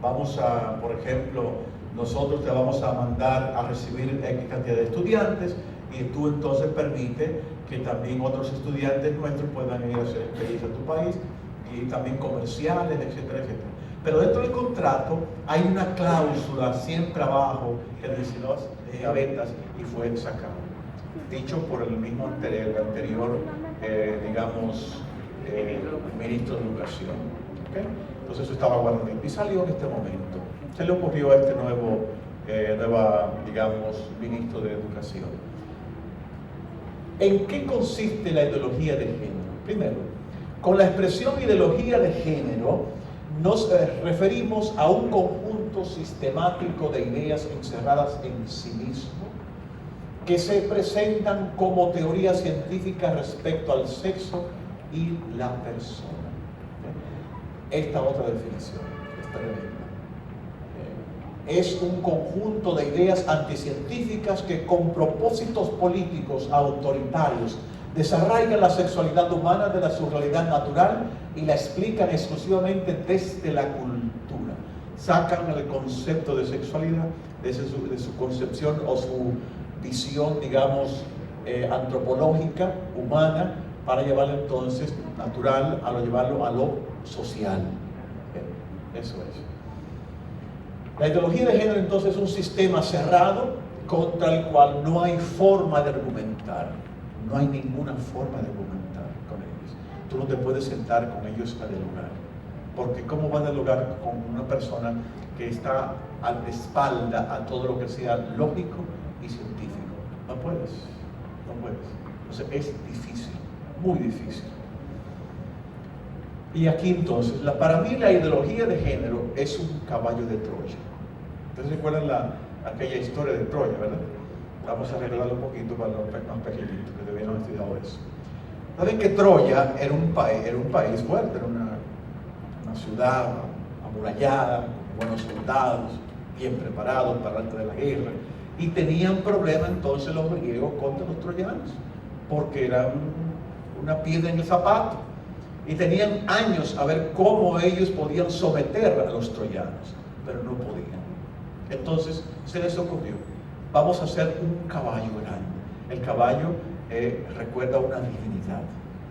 Vamos a, por ejemplo, nosotros te vamos a mandar a recibir X cantidad de estudiantes y tú entonces permites que también otros estudiantes nuestros puedan ir a hacer experiencia a tu país y también comerciales, etcétera, etcétera. Pero dentro del contrato hay una cláusula siempre abajo que dice las gavetas y fue sacado. Dicho por el mismo anterior, ministro de Educación. ¿Okay? Entonces eso estaba guardadito y salió en este momento. Se le ocurrió a este nuevo, ministro de Educación. ¿En qué consiste la ideología de género? Primero, con la expresión ideología de género nos referimos a un conjunto sistemático de ideas encerradas en sí mismo que se presentan como teoría científica respecto al sexo y la persona. Esta otra definición es tremenda. Es un conjunto de ideas anticientíficas que con propósitos políticos autoritarios desarraigan la sexualidad humana de su realidad natural y la explican exclusivamente desde la cultura. Sacan el concepto de sexualidad de su concepción o su visión, antropológica, humana, para llevarlo entonces natural, llevarlo a lo social. Eso es. La ideología de género entonces es un sistema cerrado contra el cual no hay forma de argumentar. No hay ninguna forma de argumentar con ellos. Tú no te puedes sentar con ellos a dialogar. Porque ¿cómo vas a dialogar con una persona que está a la espalda a todo lo que sea lógico y científico? No puedes, no puedes. Entonces es difícil, muy difícil. Y aquí entonces, para mí la ideología de género es un caballo de Troya. Ustedes recuerdan aquella historia de Troya, ¿verdad? Vamos a recordarlo un poquito para los más pequeñitos que debieron haber estudiado eso. Saben que Troya era un país fuerte, era una ciudad amurallada, con buenos soldados, bien preparados para antes de la guerra, y tenían problema entonces los griegos contra los troyanos, porque era una piedra en el zapato, y tenían años a ver cómo ellos podían someter a los troyanos, pero no podían. Entonces se les ocurrió, vamos a hacer un caballo grande. El caballo recuerda a una divinidad.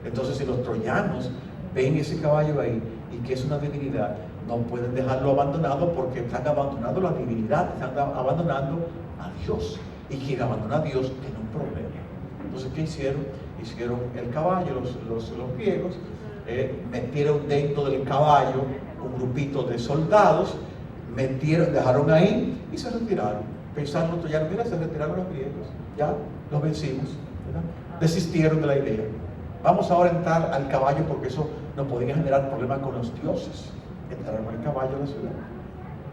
Entonces si los troyanos ven ese caballo ahí y que es una divinidad, no pueden dejarlo abandonado porque están abandonando la divinidad, están abandonando a Dios. Y quien abandona a Dios tiene un problema. Entonces, ¿qué hicieron? Hicieron el caballo, los griegos, metieron dentro del caballo un grupito de soldados, dejaron ahí y se retiraron. Pensaron los troyanos, mira, se retiraron los griegos, ya los vencimos, ¿verdad? Desistieron de la idea. Vamos ahora a entrar al caballo porque eso no podía generar problemas con los dioses. Entraron al caballo a la ciudad.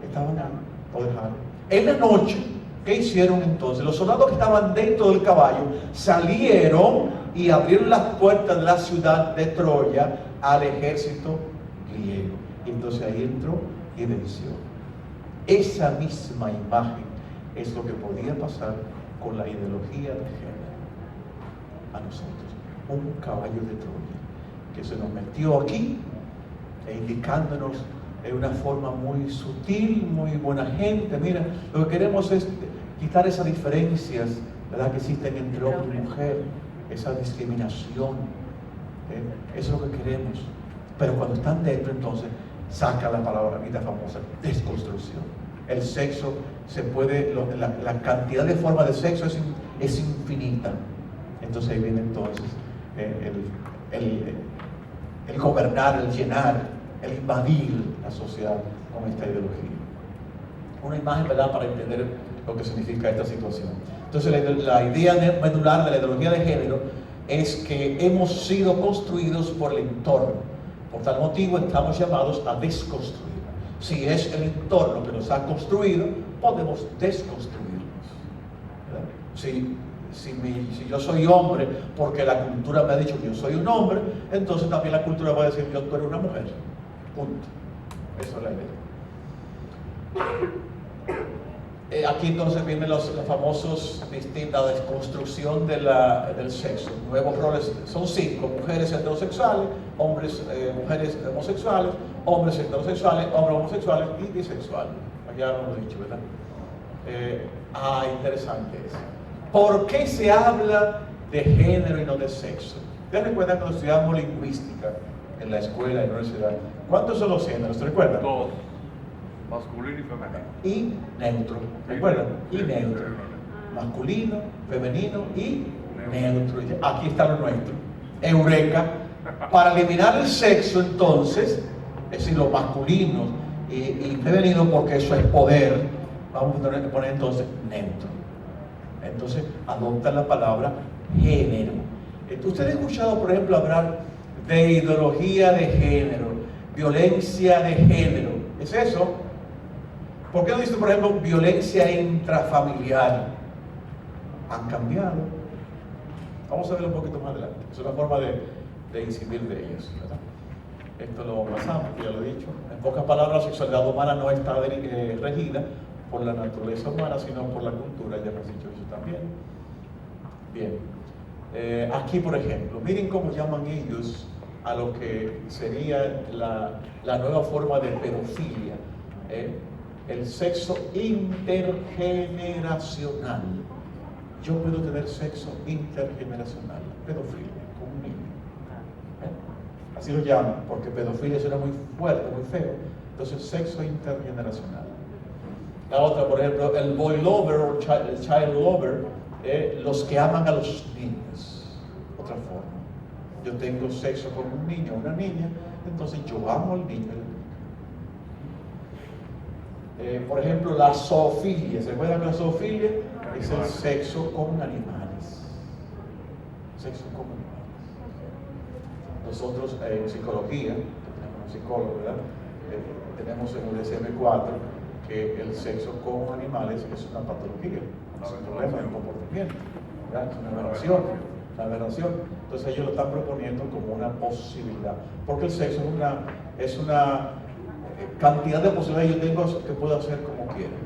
Estaban ahí, lo dejaron. En la noche, ¿qué hicieron entonces? Los soldados que estaban dentro del caballo salieron y abrieron las puertas de la ciudad de Troya al ejército griego. Y entonces ahí entró y venció. Esa misma imagen es lo que podía pasar con la ideología de género a nosotros. Un caballo de Troya que se nos metió aquí indicándonos de una forma muy sutil, muy buena gente. Mira, lo que queremos es quitar esas diferencias, ¿verdad?, que existen entre hombre y mujer, esa discriminación. Eso es lo que queremos. Pero cuando están dentro, entonces saca la palabra famosa, desconstrucción. El sexo se puede, la cantidad de formas de sexo es infinita. Entonces ahí viene entonces el gobernar, el llenar, el invadir la sociedad con esta ideología. Una imagen, ¿verdad?, para entender lo que significa esta situación. Entonces la idea medular de la ideología de género es que hemos sido construidos por el entorno. Por tal motivo estamos llamados a desconstruir. Si es el entorno que nos ha construido, podemos desconstruirnos, ¿verdad? Si yo soy hombre porque la cultura me ha dicho que yo soy un hombre, entonces también la cultura va a decir que tú eres una mujer. Punto. Esa es la idea. Aquí entonces vienen los famosos distintas desconstrucción del sexo. Nuevos roles, son 5: mujeres heterosexuales, mujeres homosexuales, hombres heterosexuales, hombres homosexuales y bisexuales. Ya lo hemos dicho, ¿verdad? Interesante eso. ¿Por qué se habla de género y no de sexo? ¿Ustedes recuerdan cuando estudiamos lingüística en la escuela, en la universidad? ¿Cuántos son los géneros? ¿Te recuerdan? 2. Masculino y femenino. Y neutro. ¿Recuerdan? Y neutro. Masculino, femenino y neutro. Aquí está lo nuestro. Eureka. Para eliminar el sexo, entonces, es decir, lo masculino y femenino, porque eso es poder, vamos a poner entonces neutro. Entonces, adoptan la palabra género. Ustedes han escuchado, por ejemplo, hablar de ideología de género, violencia de género. ¿Es eso? ¿Por qué no dicen, por ejemplo, violencia intrafamiliar? Han cambiado. Vamos a verlo un poquito más adelante. Es una forma de incidir de ellos, ¿verdad? Esto lo pasamos, ya lo he dicho. En pocas palabras, la sexualidad humana no está regida por la naturaleza humana, sino por la cultura. Ya hemos dicho eso también. Bien. Aquí, por ejemplo, miren cómo llaman ellos a lo que sería la nueva forma de pedofilia. El sexo intergeneracional. Yo puedo tener sexo intergeneracional, pedofilia, con un niño. Así lo llaman, porque pedofilia suena muy fuerte, muy feo. Entonces, sexo intergeneracional. La otra, por ejemplo, el boy lover o child lover, los que aman a los niños. Otra forma. Yo tengo sexo con un niño o una niña, entonces yo amo al niño. Por ejemplo, la zoofilia. ¿Se acuerdan que la zoofilia? Es el sexo con animales. Sexo con animales. Nosotros en psicología, tenemos un psicólogo, ¿verdad? Tenemos en el DSM-4 que el sexo con animales es una patología, es un problema de comportamiento, ¿verdad? Es una aberración. Entonces ellos lo están proponiendo como una posibilidad, porque el sexo es una cantidad de posibilidades que yo tengo que puedo hacer como quiera.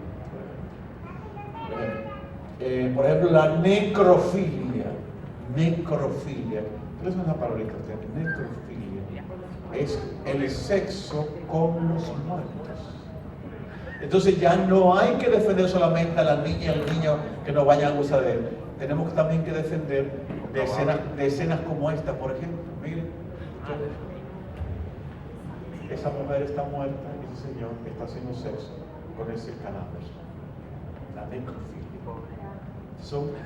Por ejemplo, la necrofilia. ¿Qué es una palabrita? Necrofilia es el sexo con los muertos. Entonces ya no hay que defender solamente a la niña y al niño que no vayan a gozar de él. Tenemos también que defender de escenas como esta, por ejemplo. Miren, esa mujer está muerta y ese señor está haciendo sexo con ese cadáver. La necrofilia.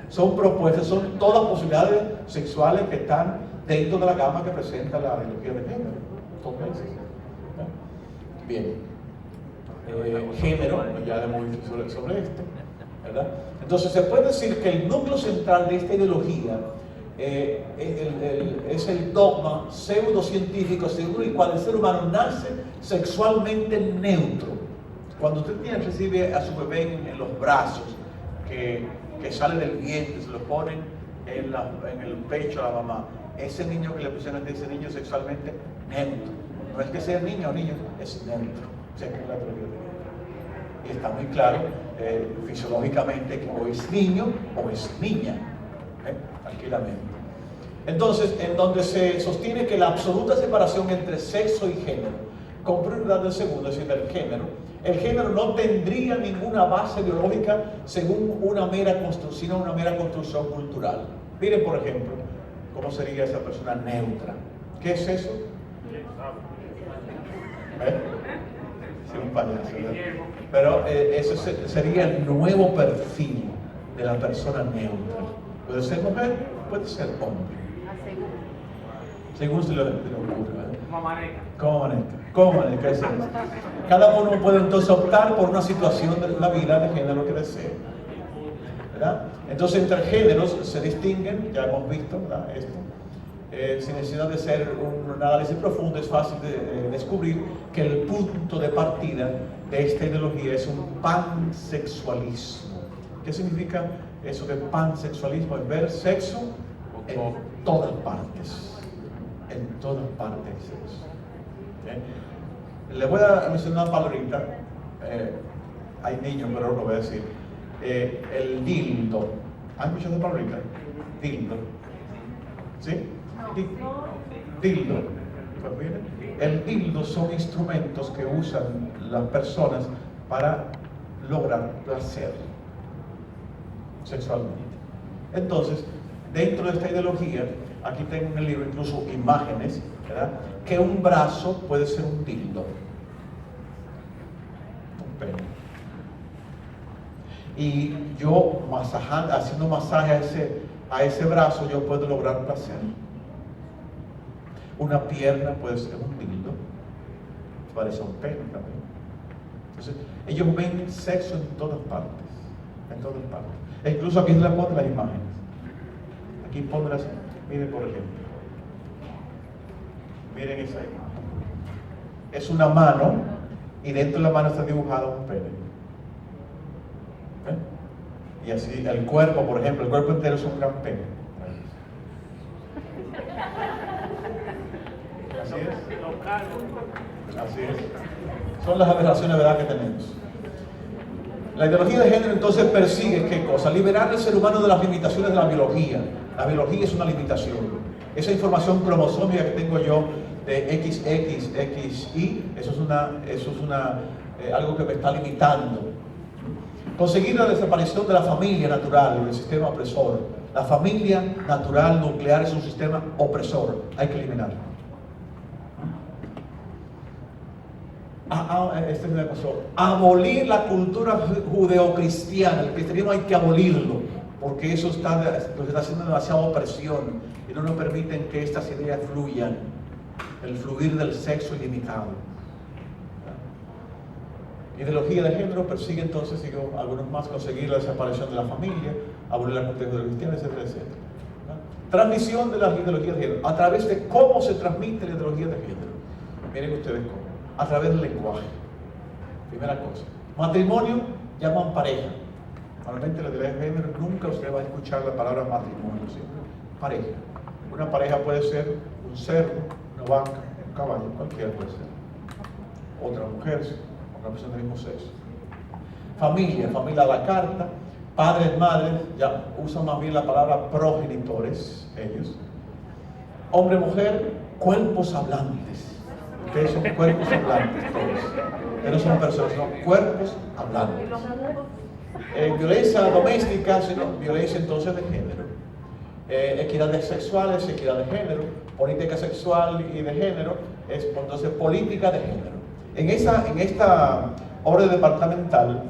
Son propuestas, son todas posibilidades sexuales que están dentro de la gama que presenta la ideología de género. Entonces, bien. Género, ya hemos visto sobre esto, ¿verdad? Entonces se puede decir que el núcleo central de esta ideología es el dogma pseudocientífico según el cual el ser humano nace sexualmente neutro. Cuando usted recibe a su bebé en los brazos, que sale del vientre, se lo ponen en el pecho a la mamá, ese niño que le pusieron a ese niño sexualmente neutro. No es que sea niño o niño, es neutro. Según la teoría de género. Y está muy claro fisiológicamente que o es niño o es niña, tranquilamente. Entonces, en donde se sostiene que la absoluta separación entre sexo y género, con prioridad del segundo, es decir, del género, el género no tendría ninguna base biológica según una mera construcción cultural. Miren, por ejemplo, cómo sería esa persona neutra. ¿Qué es eso? Sí, un payaso, ¿verdad? Pero eso sería el nuevo perfil de la persona neutra. Puede ser mujer, puede ser hombre. Según se le ocurra. ¿Cómo maneja? ¿Qué es eso? Cada uno puede entonces optar por una situación de la vida de género que desee, ¿verdad? Entonces entre géneros se distinguen, ya hemos visto, ¿verdad? Esto. Sin necesidad de hacer un análisis profundo, es fácil de descubrir que el punto de partida de esta ideología es un pansexualismo. ¿Qué significa eso de pansexualismo? Es ver sexo en todas partes. En todas partes el sexo. ¿Okay? Le voy a mencionar una palabrita. Hay niños, pero lo voy a decir. el dildo. ¿Han escuchado esa palabrita? Dildo. ¿Sí? Dildo. Pues miren, el dildo son instrumentos que usan las personas para lograr placer sexualmente. Entonces, dentro de esta ideología, aquí tengo en el libro incluso imágenes, ¿verdad? Que un brazo puede ser un dildo, un pene. Y yo haciendo masaje a ese brazo, yo puedo lograr placer. Una pierna puede ser un dildo, parece un pene también. Entonces, ellos ven sexo en todas partes, en todas partes. E incluso aquí les ponen las imágenes. Aquí ponen las, miren por ejemplo. Miren esa imagen. Es una mano y dentro de la mano está dibujado un pene. ¿Ven? Y así el cuerpo, por ejemplo, el cuerpo entero es un gran pene. Así es. Así es. Son las aberraciones, ¿verdad?, que tenemos. La ideología de género entonces persigue ¿qué cosa? Liberar al ser humano de las limitaciones de la biología. La biología es una limitación. Esa información cromosómica que tengo yo de XX, XY, eso es algo que me está limitando. Conseguir la desaparición de la familia natural del sistema opresor. La familia natural nuclear es un sistema opresor. Hay que eliminarlo. Este me pasó. Abolir la cultura judeocristiana. El cristianismo hay que abolirlo, porque eso nos está haciendo demasiada opresión y no nos permiten que estas ideas fluyan. El fluir del sexo ilimitado. Ideología de género persigue entonces, digo, algunos más, conseguir la desaparición de la familia, abolir la cultura judeocristiana, etcétera, etcétera. Transmisión de las ideologías de género. A través de cómo se transmite la ideología de género. Miren ustedes cómo. A través del lenguaje. Primera cosa. Matrimonio, llaman pareja. Normalmente la ideología de género nunca usted va a escuchar la palabra matrimonio, siempre pareja. Una pareja puede ser un cerdo, una vaca, un caballo, cualquiera puede ser. Otra mujer, otra persona del mismo sexo. Familia a la carta. Padres, madres, ya usan más bien la palabra progenitores, ellos. Hombre, mujer, cuerpos hablantes. Ustedes son cuerpos hablantes todos. Ustedes no son personas, son cuerpos hablantes. Violencia doméstica, sino violencia entonces de género. Equidades sexuales, equidad de género. Política sexual y de género, es entonces política de género. En esta orden departamental,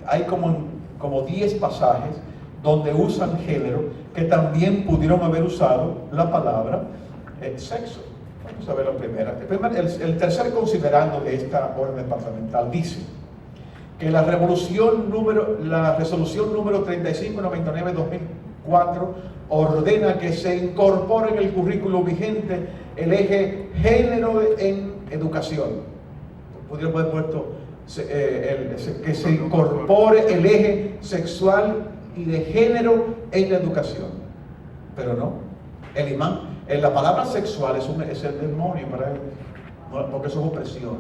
hay como 10 pasajes donde usan género que también pudieron haber usado la palabra sexo. Vamos a ver la primera. El tercer considerando de esta orden departamental dice que la resolución número 3599-2004 ordena que se incorpore en el currículo vigente el eje género en educación. Podríamos haber puesto que se incorpore el eje sexual y de género en la educación. Pero no. El imán, la palabra sexual es el demonio para él, porque eso es opresión.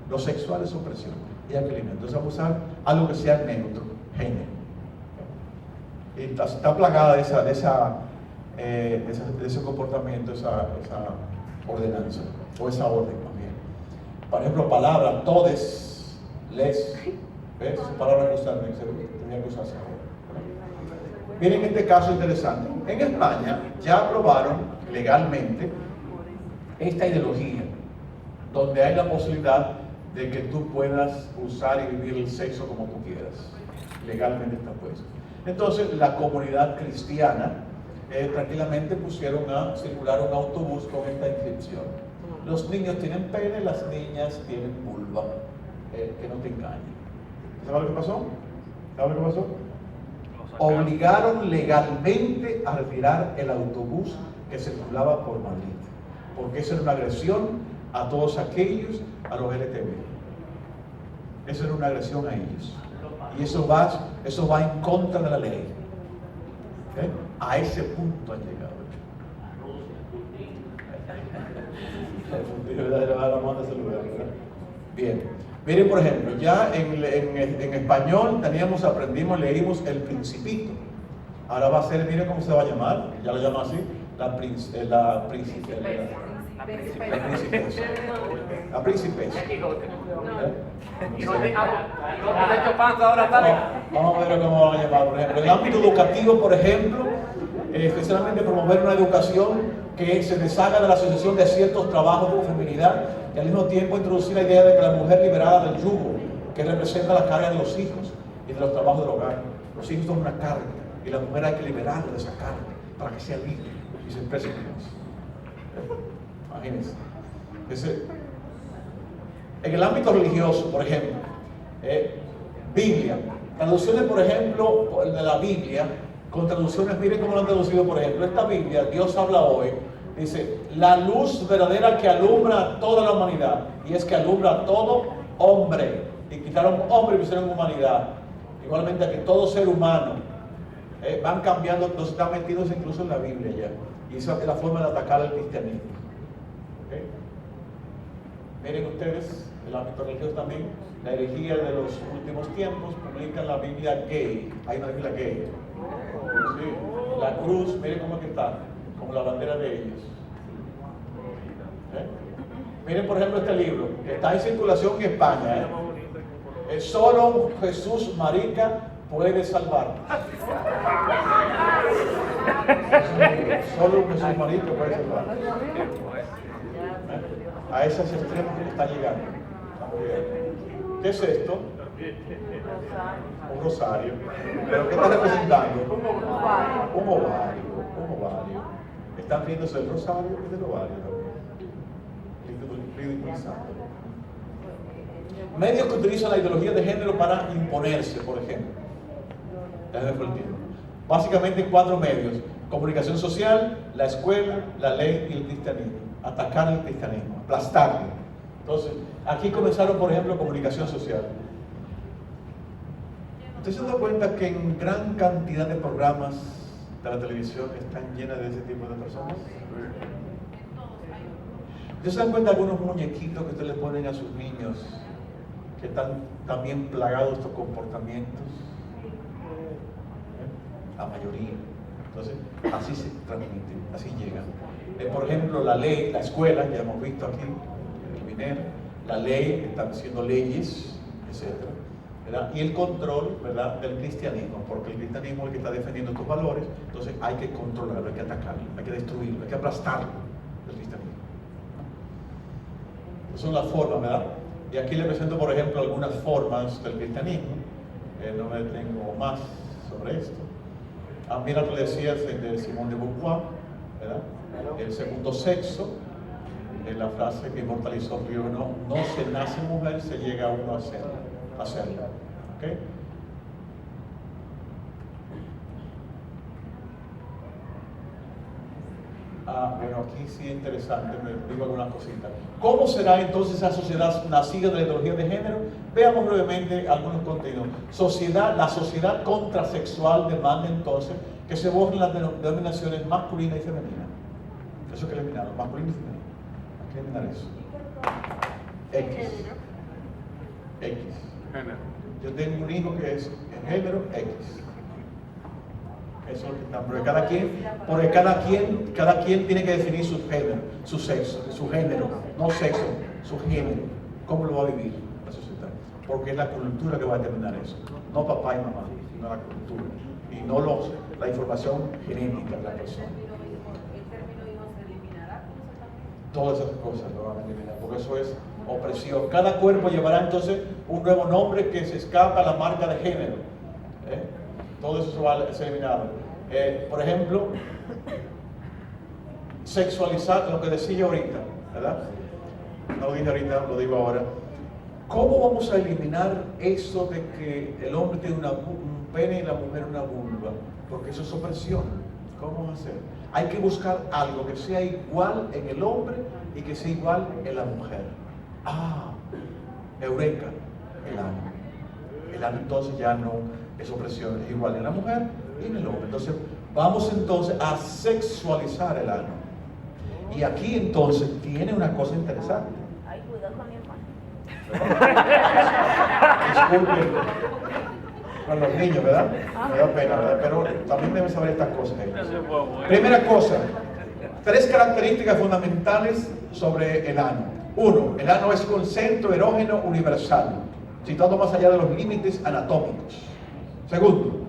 Lo sexual es opresión. Y hay que eliminar. Entonces vamos a usar algo que sea neutro, género. Y está plagada de ese comportamiento, esa ordenanza, o esa orden también. Por ejemplo, palabras, todes, les, ¿ves? Esa palabra que tenía que usarse ahora. Miren este caso interesante. En España ya aprobaron legalmente esta ideología, donde hay la posibilidad de que tú puedas usar y vivir el sexo como tú quieras. Legalmente está puesto. Entonces, la comunidad cristiana tranquilamente pusieron a circular un autobús con esta inscripción. Los niños tienen pene, las niñas tienen vulva. Que no te engañen. ¿Sabes lo que pasó? ¿Sabes lo que pasó? Obligaron legalmente a retirar el autobús que circulaba por Madrid, porque esa era una agresión a todos aquellos, a los LTV. Esa era una agresión a ellos. Y eso va en contra de la ley. A ese punto han llegado. Bien. Miren, por ejemplo, ya en español aprendimos, leímos El Principito. Ahora va a ser, miren cómo se va a llamar, ya lo llamo así, la principesa. La principesa. Vamos a ver cómo van a llamar, por ejemplo. En el ámbito educativo, por ejemplo, especialmente promover una educación que se deshaga de la asociación de ciertos trabajos con feminidad y al mismo tiempo introducir la idea de que la mujer liberada del yugo, que representa la carga de los hijos y de los trabajos del hogar. Los hijos son una carga y la mujer hay que liberarla de esa carga para que sea libre y se exprese en Dios. Imagínense. En el ámbito religioso, por ejemplo, Biblia, traducciones, por ejemplo, de la Biblia, con traducciones, miren cómo lo han traducido, por ejemplo, esta Biblia, Dios habla hoy, dice, la luz verdadera que alumbra a toda la humanidad, y es que alumbra a todo hombre, y quitaron hombre y pusieron humanidad, igualmente a que todo ser humano, van cambiando, entonces están metidos incluso en la Biblia ya, y esa es la forma de atacar al cristianismo. ¿Okay? Miren ustedes, el ámbito religioso también, la herejía de los últimos tiempos publica la Biblia gay, hay una Biblia gay. Sí, la cruz, miren cómo que está, como la bandera de ellos. Miren por ejemplo este libro, que está en circulación en España. Solo un Jesús marica puede salvarnos. Solo un Jesús marica puede salvarnos. A esos extremos que está llegando. ¿Qué es esto? Un rosario. ¿Pero qué está representando? Un ovario. Están riéndose del rosario y del ovario también. Ridiculizando. Medios que utilizan la ideología de género para imponerse, por ejemplo. Déjenme por el tiempo. Básicamente 4 medios: comunicación social, la escuela, la ley y el cristianismo. Atacar el cristianismo, aplastarlo. Entonces, aquí comenzaron, por ejemplo, comunicación social. ¿Usted se da cuenta que en gran cantidad de programas de la televisión están llenas de ese tipo de personas? ¿Usted se da cuenta de algunos muñequitos que usted le ponen a sus niños que están también plagados de estos comportamientos? La mayoría. Entonces, así se transmiten, así llegan. Por ejemplo, la ley, la escuela, ya hemos visto aquí, el minero, la ley, están haciendo leyes, etc. ¿verdad? Y el control, ¿verdad?, del cristianismo, porque el cristianismo es el que está defendiendo estos valores, entonces hay que controlarlo, hay que atacarlo, hay que destruirlo, hay que aplastarlo, el cristianismo. Esas son las formas, ¿verdad? Y aquí le presento, por ejemplo, algunas formas del cristianismo. No me detengo más sobre esto. Mira lo que decía de Simone de Beauvoir, ¿verdad? El segundo sexo, la frase que inmortalizó Río, no se nace mujer, se llega a uno a hacerlo. ¿Okay? Bueno, aquí sí es interesante, me digo algunas cositas. ¿Cómo será entonces esa sociedad nacida de la ideología de género? Veamos brevemente algunos contenidos. La sociedad contrasexual demanda entonces que se borren las denominaciones masculina y femenina. Eso hay que eliminar, masculino y femenino. Hay que eliminar eso. X. Género. Yo tengo un hijo que es en género X. Eso es lo que está. Porque cada quien tiene que definir su género, su sexo, su género, no sexo, su género. ¿Cómo lo va a vivir la sociedad? Porque es la cultura que va a determinar eso. No papá y mamá, sino la cultura. Y no la información genética de la persona. Todas esas cosas lo van a eliminar, porque eso es opresión. Cada cuerpo llevará entonces un nuevo nombre que se escapa a la marca de género. Todo eso se va a ser eliminado. Por ejemplo, sexualizar, lo que decía ahorita, ¿verdad? No lo dije ahorita, lo digo ahora. ¿Cómo vamos a eliminar eso de que el hombre tiene un pene y la mujer una vulva? Porque eso es opresión. ¿Cómo vamos a hacer? Hay que buscar algo que sea igual en el hombre y que sea igual en la mujer. Eureka, el ano. El ano entonces ya no es opresión, es igual en la mujer y en el hombre. Entonces vamos entonces a sexualizar el ano. Y aquí entonces tiene una cosa interesante. Ay, cuidado con mi hermano. Disculpen con los niños, ¿verdad? Me da pena, ¿verdad? Pero también deben saber estas cosas ellos. Primera cosa, 3 características fundamentales sobre el ano. 1. El ano es un centro erógeno universal, situado más allá de los límites anatómicos. Segundo,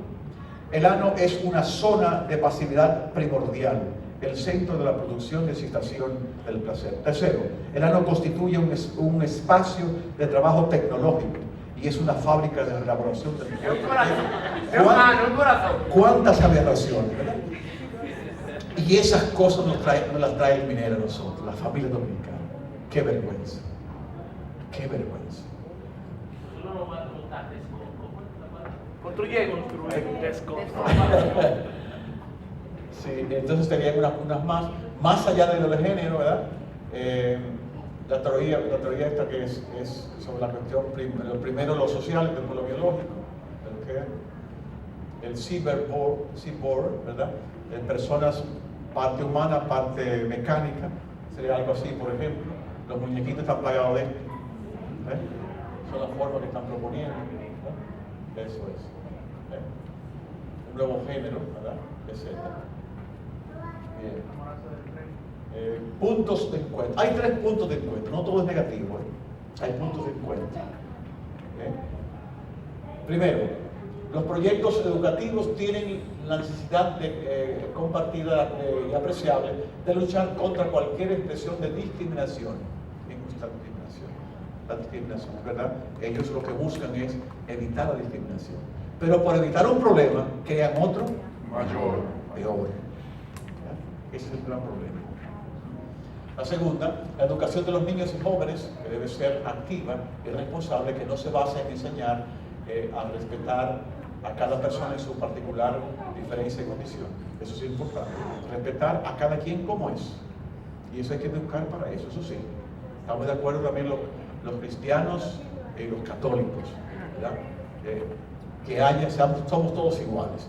el ano es una zona de pasividad primordial, el centro de la producción de excitación del placer. Tercero, el ano constituye un espacio de trabajo tecnológico y es una fábrica de elaboración del cuerpo. ¿Cuántas aberraciones, verdad? Y esas cosas nos las trae el minero a nosotros, la familia dominicana. ¡Qué vergüenza! ¡Qué vergüenza! Construyendo. Sí, entonces tenían unas más allá de lo de género, ¿verdad? La teoría esta que es sobre la cuestión, primero lo social, después lo biológico, el cyborg, ¿verdad? Personas, parte humana, parte mecánica, sería algo así, por ejemplo. Los muñequitos están plagados de esto, son las formas que están proponiendo, ¿no? Eso es. Un nuevo género, ¿verdad? Etcétera. Bien. Puntos de encuentro. Hay 3 puntos de encuentro, no todo es negativo, hay puntos de encuentro. Primero, los proyectos educativos tienen la necesidad compartida y apreciable de luchar contra cualquier expresión de discriminación, injusta discriminación. La discriminación, ¿verdad? Ellos lo que buscan es evitar la discriminación. Pero por evitar un problema, crean otro Mayor. peor. Ese es el gran problema. La segunda, la educación de los niños y jóvenes, que debe ser activa y responsable, que no se basa en enseñar a respetar a cada persona en su particular diferencia y condición. Eso es importante. Respetar a cada quien como es. Y eso hay que educar para eso, eso sí. Estamos de acuerdo también los cristianos y los católicos, ¿verdad? Somos todos iguales.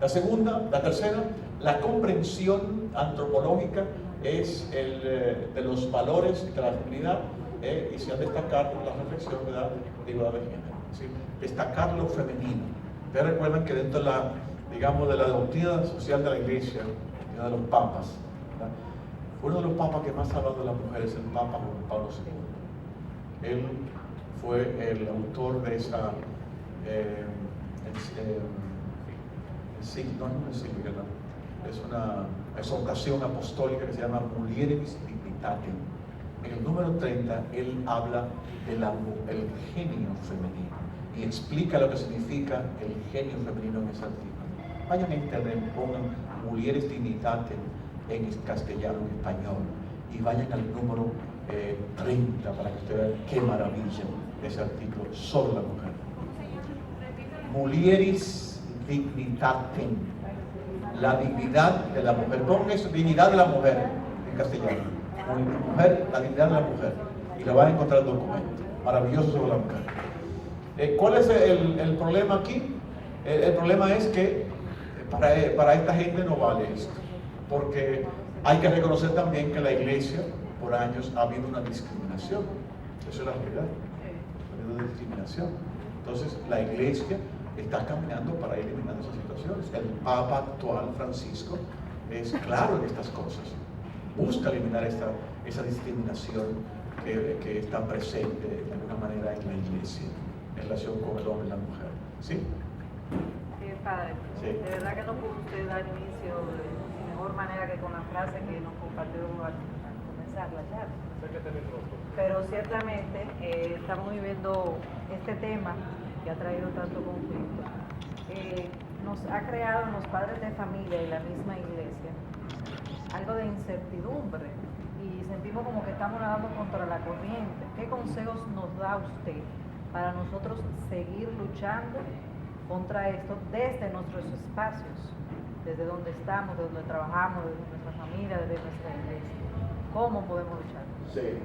La tercera, la comprensión antropológica es de los valores de la feminidad y se ha destacado la reflexión, ¿verdad?, de igualdad de género. Es decir, destacar lo femenino. Ustedes recuerdan que dentro de la doctrina social de la Iglesia, de los papas, ¿verdad?, uno de los papas que más ha hablado de las mujeres es el Papa Juan Pablo II. Él fue el autor de esa es una exhortación apostólica que se llama Mulieris Dignitatem. En el número 30 él habla del genio femenino y explica lo que significa el genio femenino en ese artículo. Vayan a internet, pongan Mulieris Dignitatem en castellano, en español, y vayan al número 30 para que ustedes vean qué maravilla ese artículo sobre la mujer. Mulieris Dignitatem, la dignidad de la mujer. Pongan eso, dignidad de la mujer en castellano. Mujer, la dignidad de la mujer. Y la van a encontrar en el documento. Maravilloso sobre la mujer. ¿Cuál es el problema aquí? El problema es que para esta gente no vale esto. Porque hay que reconocer también que la Iglesia, por años, ha habido una discriminación. Eso es la realidad. Ha habido una discriminación. Entonces, la Iglesia está caminando para ir eliminando esas situaciones. El Papa actual, Francisco, es claro en estas cosas. Busca eliminar esa discriminación que está presente de alguna manera en la Iglesia en relación con el hombre y la mujer. ¿Sí? Sí, padre. Sí. De verdad que no pudo usted dar inicio de mejor manera que con la frase que nos compartió al comenzar la charla. Pero ciertamente estamos viviendo este tema que ha traído tanto conflicto. Nos ha creado en los padres de familia y la misma iglesia algo de incertidumbre y sentimos como que estamos nadando contra la corriente. ¿Qué consejos nos da usted para nosotros seguir luchando contra esto desde nuestros espacios, desde donde estamos, desde donde trabajamos, desde nuestra familia, desde nuestra iglesia? ¿Cómo podemos luchar? Sí,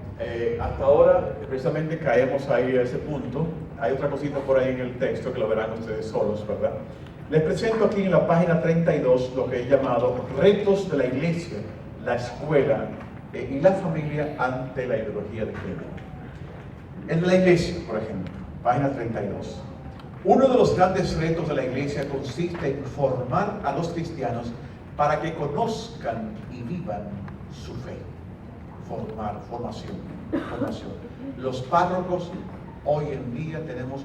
hasta ahora precisamente caemos ahí a ese punto. Hay otra cosita por ahí en el texto que lo verán ustedes solos, ¿verdad? Les presento aquí en la página 32 lo que he llamado retos de la iglesia, la escuela y la familia ante la ideología de género. En la iglesia, por ejemplo, página 32. Uno de los grandes retos de la iglesia consiste en formar a los cristianos para que conozcan y vivan su fe. Formación. Los párrocos hoy en día tenemos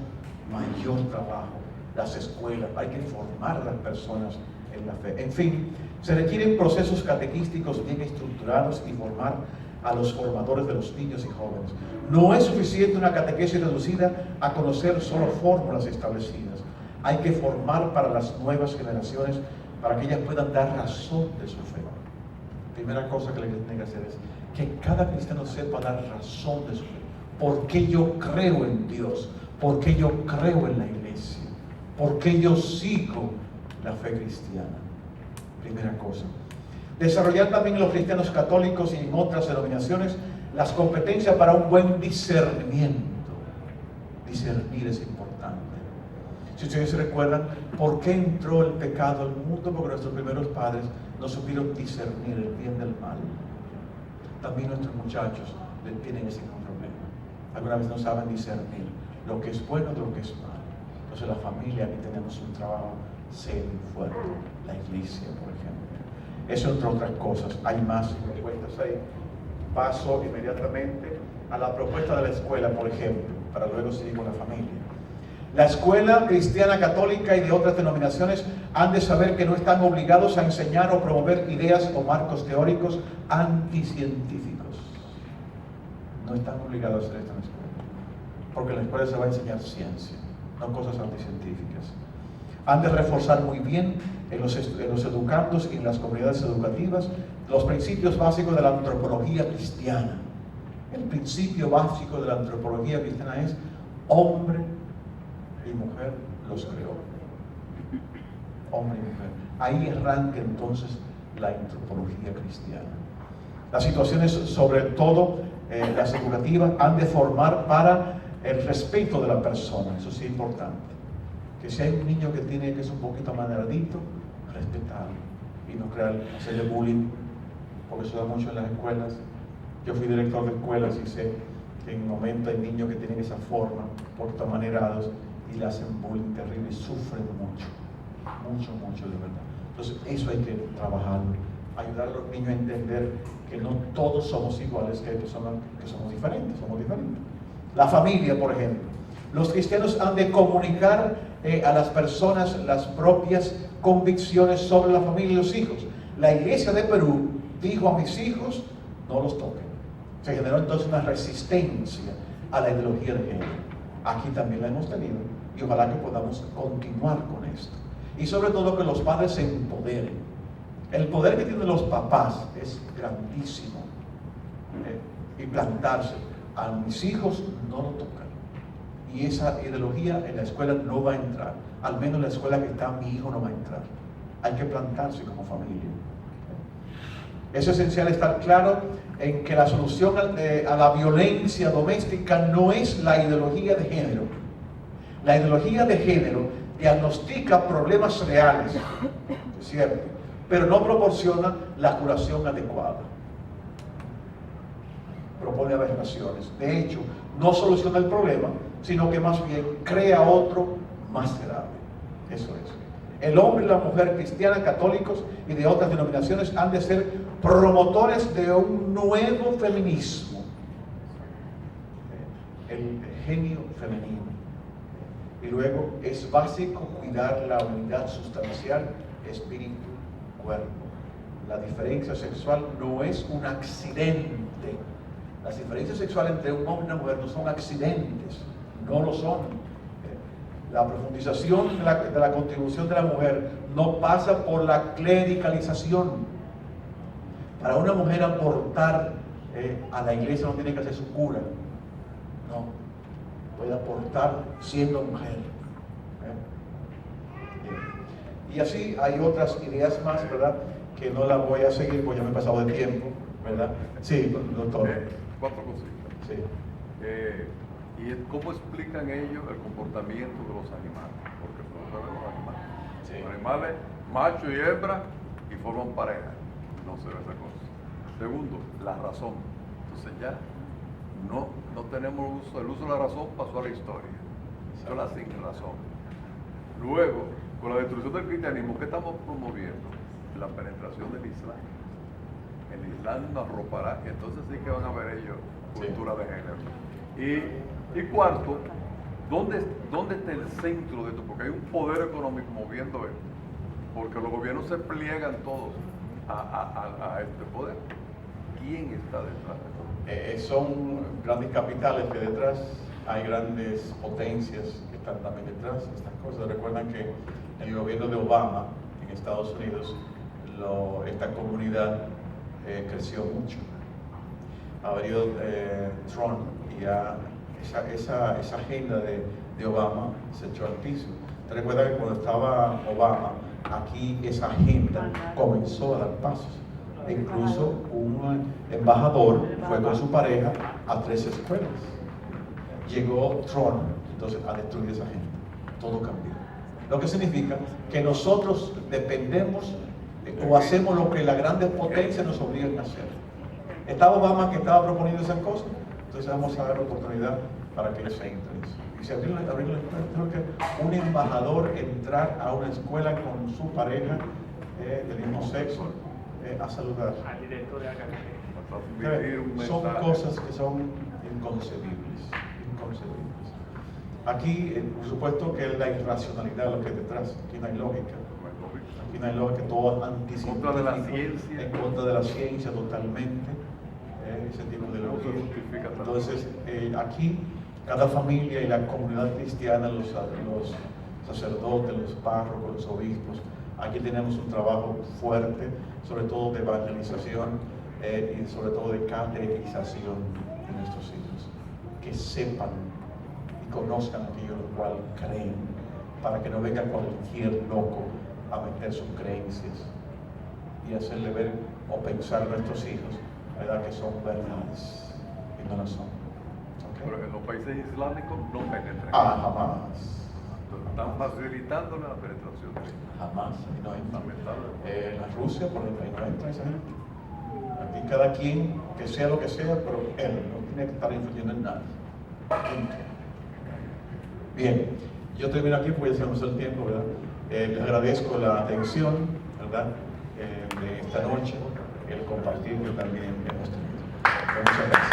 mayor trabajo. Las escuelas, hay que formar a las personas en la fe. En fin, se requieren procesos catequísticos bien estructurados y formar a los formadores de los niños y jóvenes. No es suficiente una catequesis reducida a conocer solo fórmulas establecidas. Hay que formar para las nuevas generaciones para que ellas puedan dar razón de su fe. Primera cosa que la iglesia tiene que hacer es que cada cristiano sepa dar razón de su fe. ¿Por qué yo creo en Dios? ¿Por qué yo creo en la iglesia? ¿Por qué yo sigo la fe cristiana? Primera cosa. Desarrollar también en los cristianos católicos y en otras denominaciones las competencias para un buen discernimiento. Discernir es importante. Si ustedes se recuerdan, ¿por qué entró el pecado al mundo? Porque nuestros primeros padres no supieron discernir el bien del mal. También nuestros muchachos tienen ese problema. Algunas veces no saben discernir lo que es bueno de lo que es malo. Entonces la familia, aquí tenemos un trabajo serio y fuerte. La iglesia, por ejemplo. Eso entre otras cosas. Hay más propuestas ahí. Paso inmediatamente a la propuesta de la escuela, por ejemplo, para luego seguir con la familia. La escuela cristiana católica y de otras denominaciones han de saber que no están obligados a enseñar o promover ideas o marcos teóricos anticientíficos. No están obligados a hacer esto en la escuela, porque en la escuela se va a enseñar ciencia, no cosas anticientíficas. Han de reforzar muy bien en los educandos y en las comunidades educativas los principios básicos de la antropología cristiana. El principio básico de la antropología cristiana es: hombre y mujer los creó. Hombre y mujer. Ahí arranca entonces la antropología cristiana. Las situaciones, sobre todo las educativas, han de formar para el respeto de la persona. Eso sí es importante. Que si hay un niño que es un poquito maneradito, respetarlo y no hacerle bullying, porque eso da mucho en las escuelas. Yo fui director de escuelas y sé que en un momento hay niños que tienen esa forma, un poquito amanerados, y le hacen bullying terrible y sufren mucho de verdad. Entonces eso hay que trabajarlo, ayudar a los niños a entender que no todos somos iguales, que hay personas que somos diferentes. La familia, por ejemplo. Los cristianos han de comunicar a las personas las propias convicciones sobre la familia y los hijos. La iglesia de Perú dijo a mis hijos: no los toquen. Se generó entonces una resistencia a la ideología de género. Aquí también la hemos tenido y ojalá que podamos continuar con esto. Y sobre todo que los padres se empoderen. El poder que tienen los papás es grandísimo. Y plantarse: a mis hijos no lo tocan. Y esa ideología en la escuela no va a entrar. Al menos en la escuela que está mi hijo no va a entrar. Hay que plantarse como familia. Es esencial estar claro en que la solución a la violencia doméstica no es la ideología de género. La ideología de género diagnostica problemas reales, es cierto, pero no proporciona la curación adecuada. Propone aberraciones. De hecho, no soluciona el problema, sino que más bien crea otro más grave. Eso es. El hombre y la mujer cristiana, católicos y de otras denominaciones han de ser promotores de un nuevo feminismo. El genio femenino. Y luego es básico cuidar la unidad sustancial, espíritu, cuerpo. La diferencia sexual no es un accidente. Las diferencias sexuales entre un hombre y una mujer no son accidentes, no lo son. La profundización de la contribución de la mujer no pasa por la clericalización. Para una mujer aportar a la iglesia no tiene que hacer su cura. No, puede aportar siendo mujer. Y así hay otras ideas más, ¿verdad? Que no las voy a seguir porque ya me he pasado de tiempo, ¿verdad? Sí, doctor. 4 cositas. Sí. ¿Y cómo explican ellos el comportamiento de los animales? Porque no saben los animales. Sí. Los animales, macho y hembra, y forman pareja. No se ve esa cosa. Segundo, la razón. Entonces ya no tenemos el uso de la razón, pasó a la historia. Eso la sin razón. Luego, con la destrucción del cristianismo, ¿qué estamos promoviendo? La penetración del Islam. El Islam nos arropará, y entonces sí que van a ver ellos cultura de género. Y cuarto, ¿dónde está el centro de esto? Porque hay un poder económico moviendo esto, porque los gobiernos se pliegan todos a este poder. ¿Quién está detrás de esto? Son grandes capitales que detrás hay grandes potencias que están también detrás de estas cosas. Recuerdan que en el gobierno de Obama en Estados Unidos esta comunidad creció mucho. Ha venido Trump y esa agenda de Obama se echó al piso. ¿Te recuerdas que cuando estaba Obama aquí esa agenda comenzó a dar pasos? Incluso un embajador fue con su pareja a 3 escuelas. Llegó Trump entonces a destruir esa agenda. Todo cambió. Lo que significa que nosotros dependemos o hacemos lo que las grandes potencias nos obligan a hacer. Estaba Obama que estaba proponiendo esas cosas, entonces vamos a dar la oportunidad para que ellos se entren. Y se abrió la escuela. Creo que un embajador entrar a una escuela con su pareja del mismo sexo a saludar. Al director de acá. Son cosas que son inconcebibles. Aquí, por supuesto que es la irracionalidad lo que hay detrás. Aquí no hay lógica. Aquí no hay lógica, todo anticientífico. En contra de la ciencia. En contra de la ciencia totalmente. Ese tipo de No se lógica. justifica tanto. Entonces, aquí, cada familia y la comunidad cristiana, los sacerdotes, los párrocos, los obispos, aquí tenemos un trabajo fuerte, sobre todo de evangelización y sobre todo de catequización de nuestros hijos. Que sepan y conozcan aquello lo cual creen, para que no venga cualquier loco a meter sus creencias y hacerle ver o pensar a nuestros hijos, ¿verdad?, que son verdades y no lo son. ¿Okay? Pero en los países islámicos no penetran. Jamás. Están facilitándole la penetración. Jamás. Ahí no entra. Lamentable. La Rusia, por ejemplo, ahí no entra esa gente. Aquí cada quien, que sea lo que sea, pero él no tiene que estar influyendo en nada. Nunca. Bien, yo termino aquí porque ya se nos el tiempo, ¿verdad? Les agradezco la atención, ¿verdad?, de esta noche, el compartir que también hemos tenido. Muchas gracias.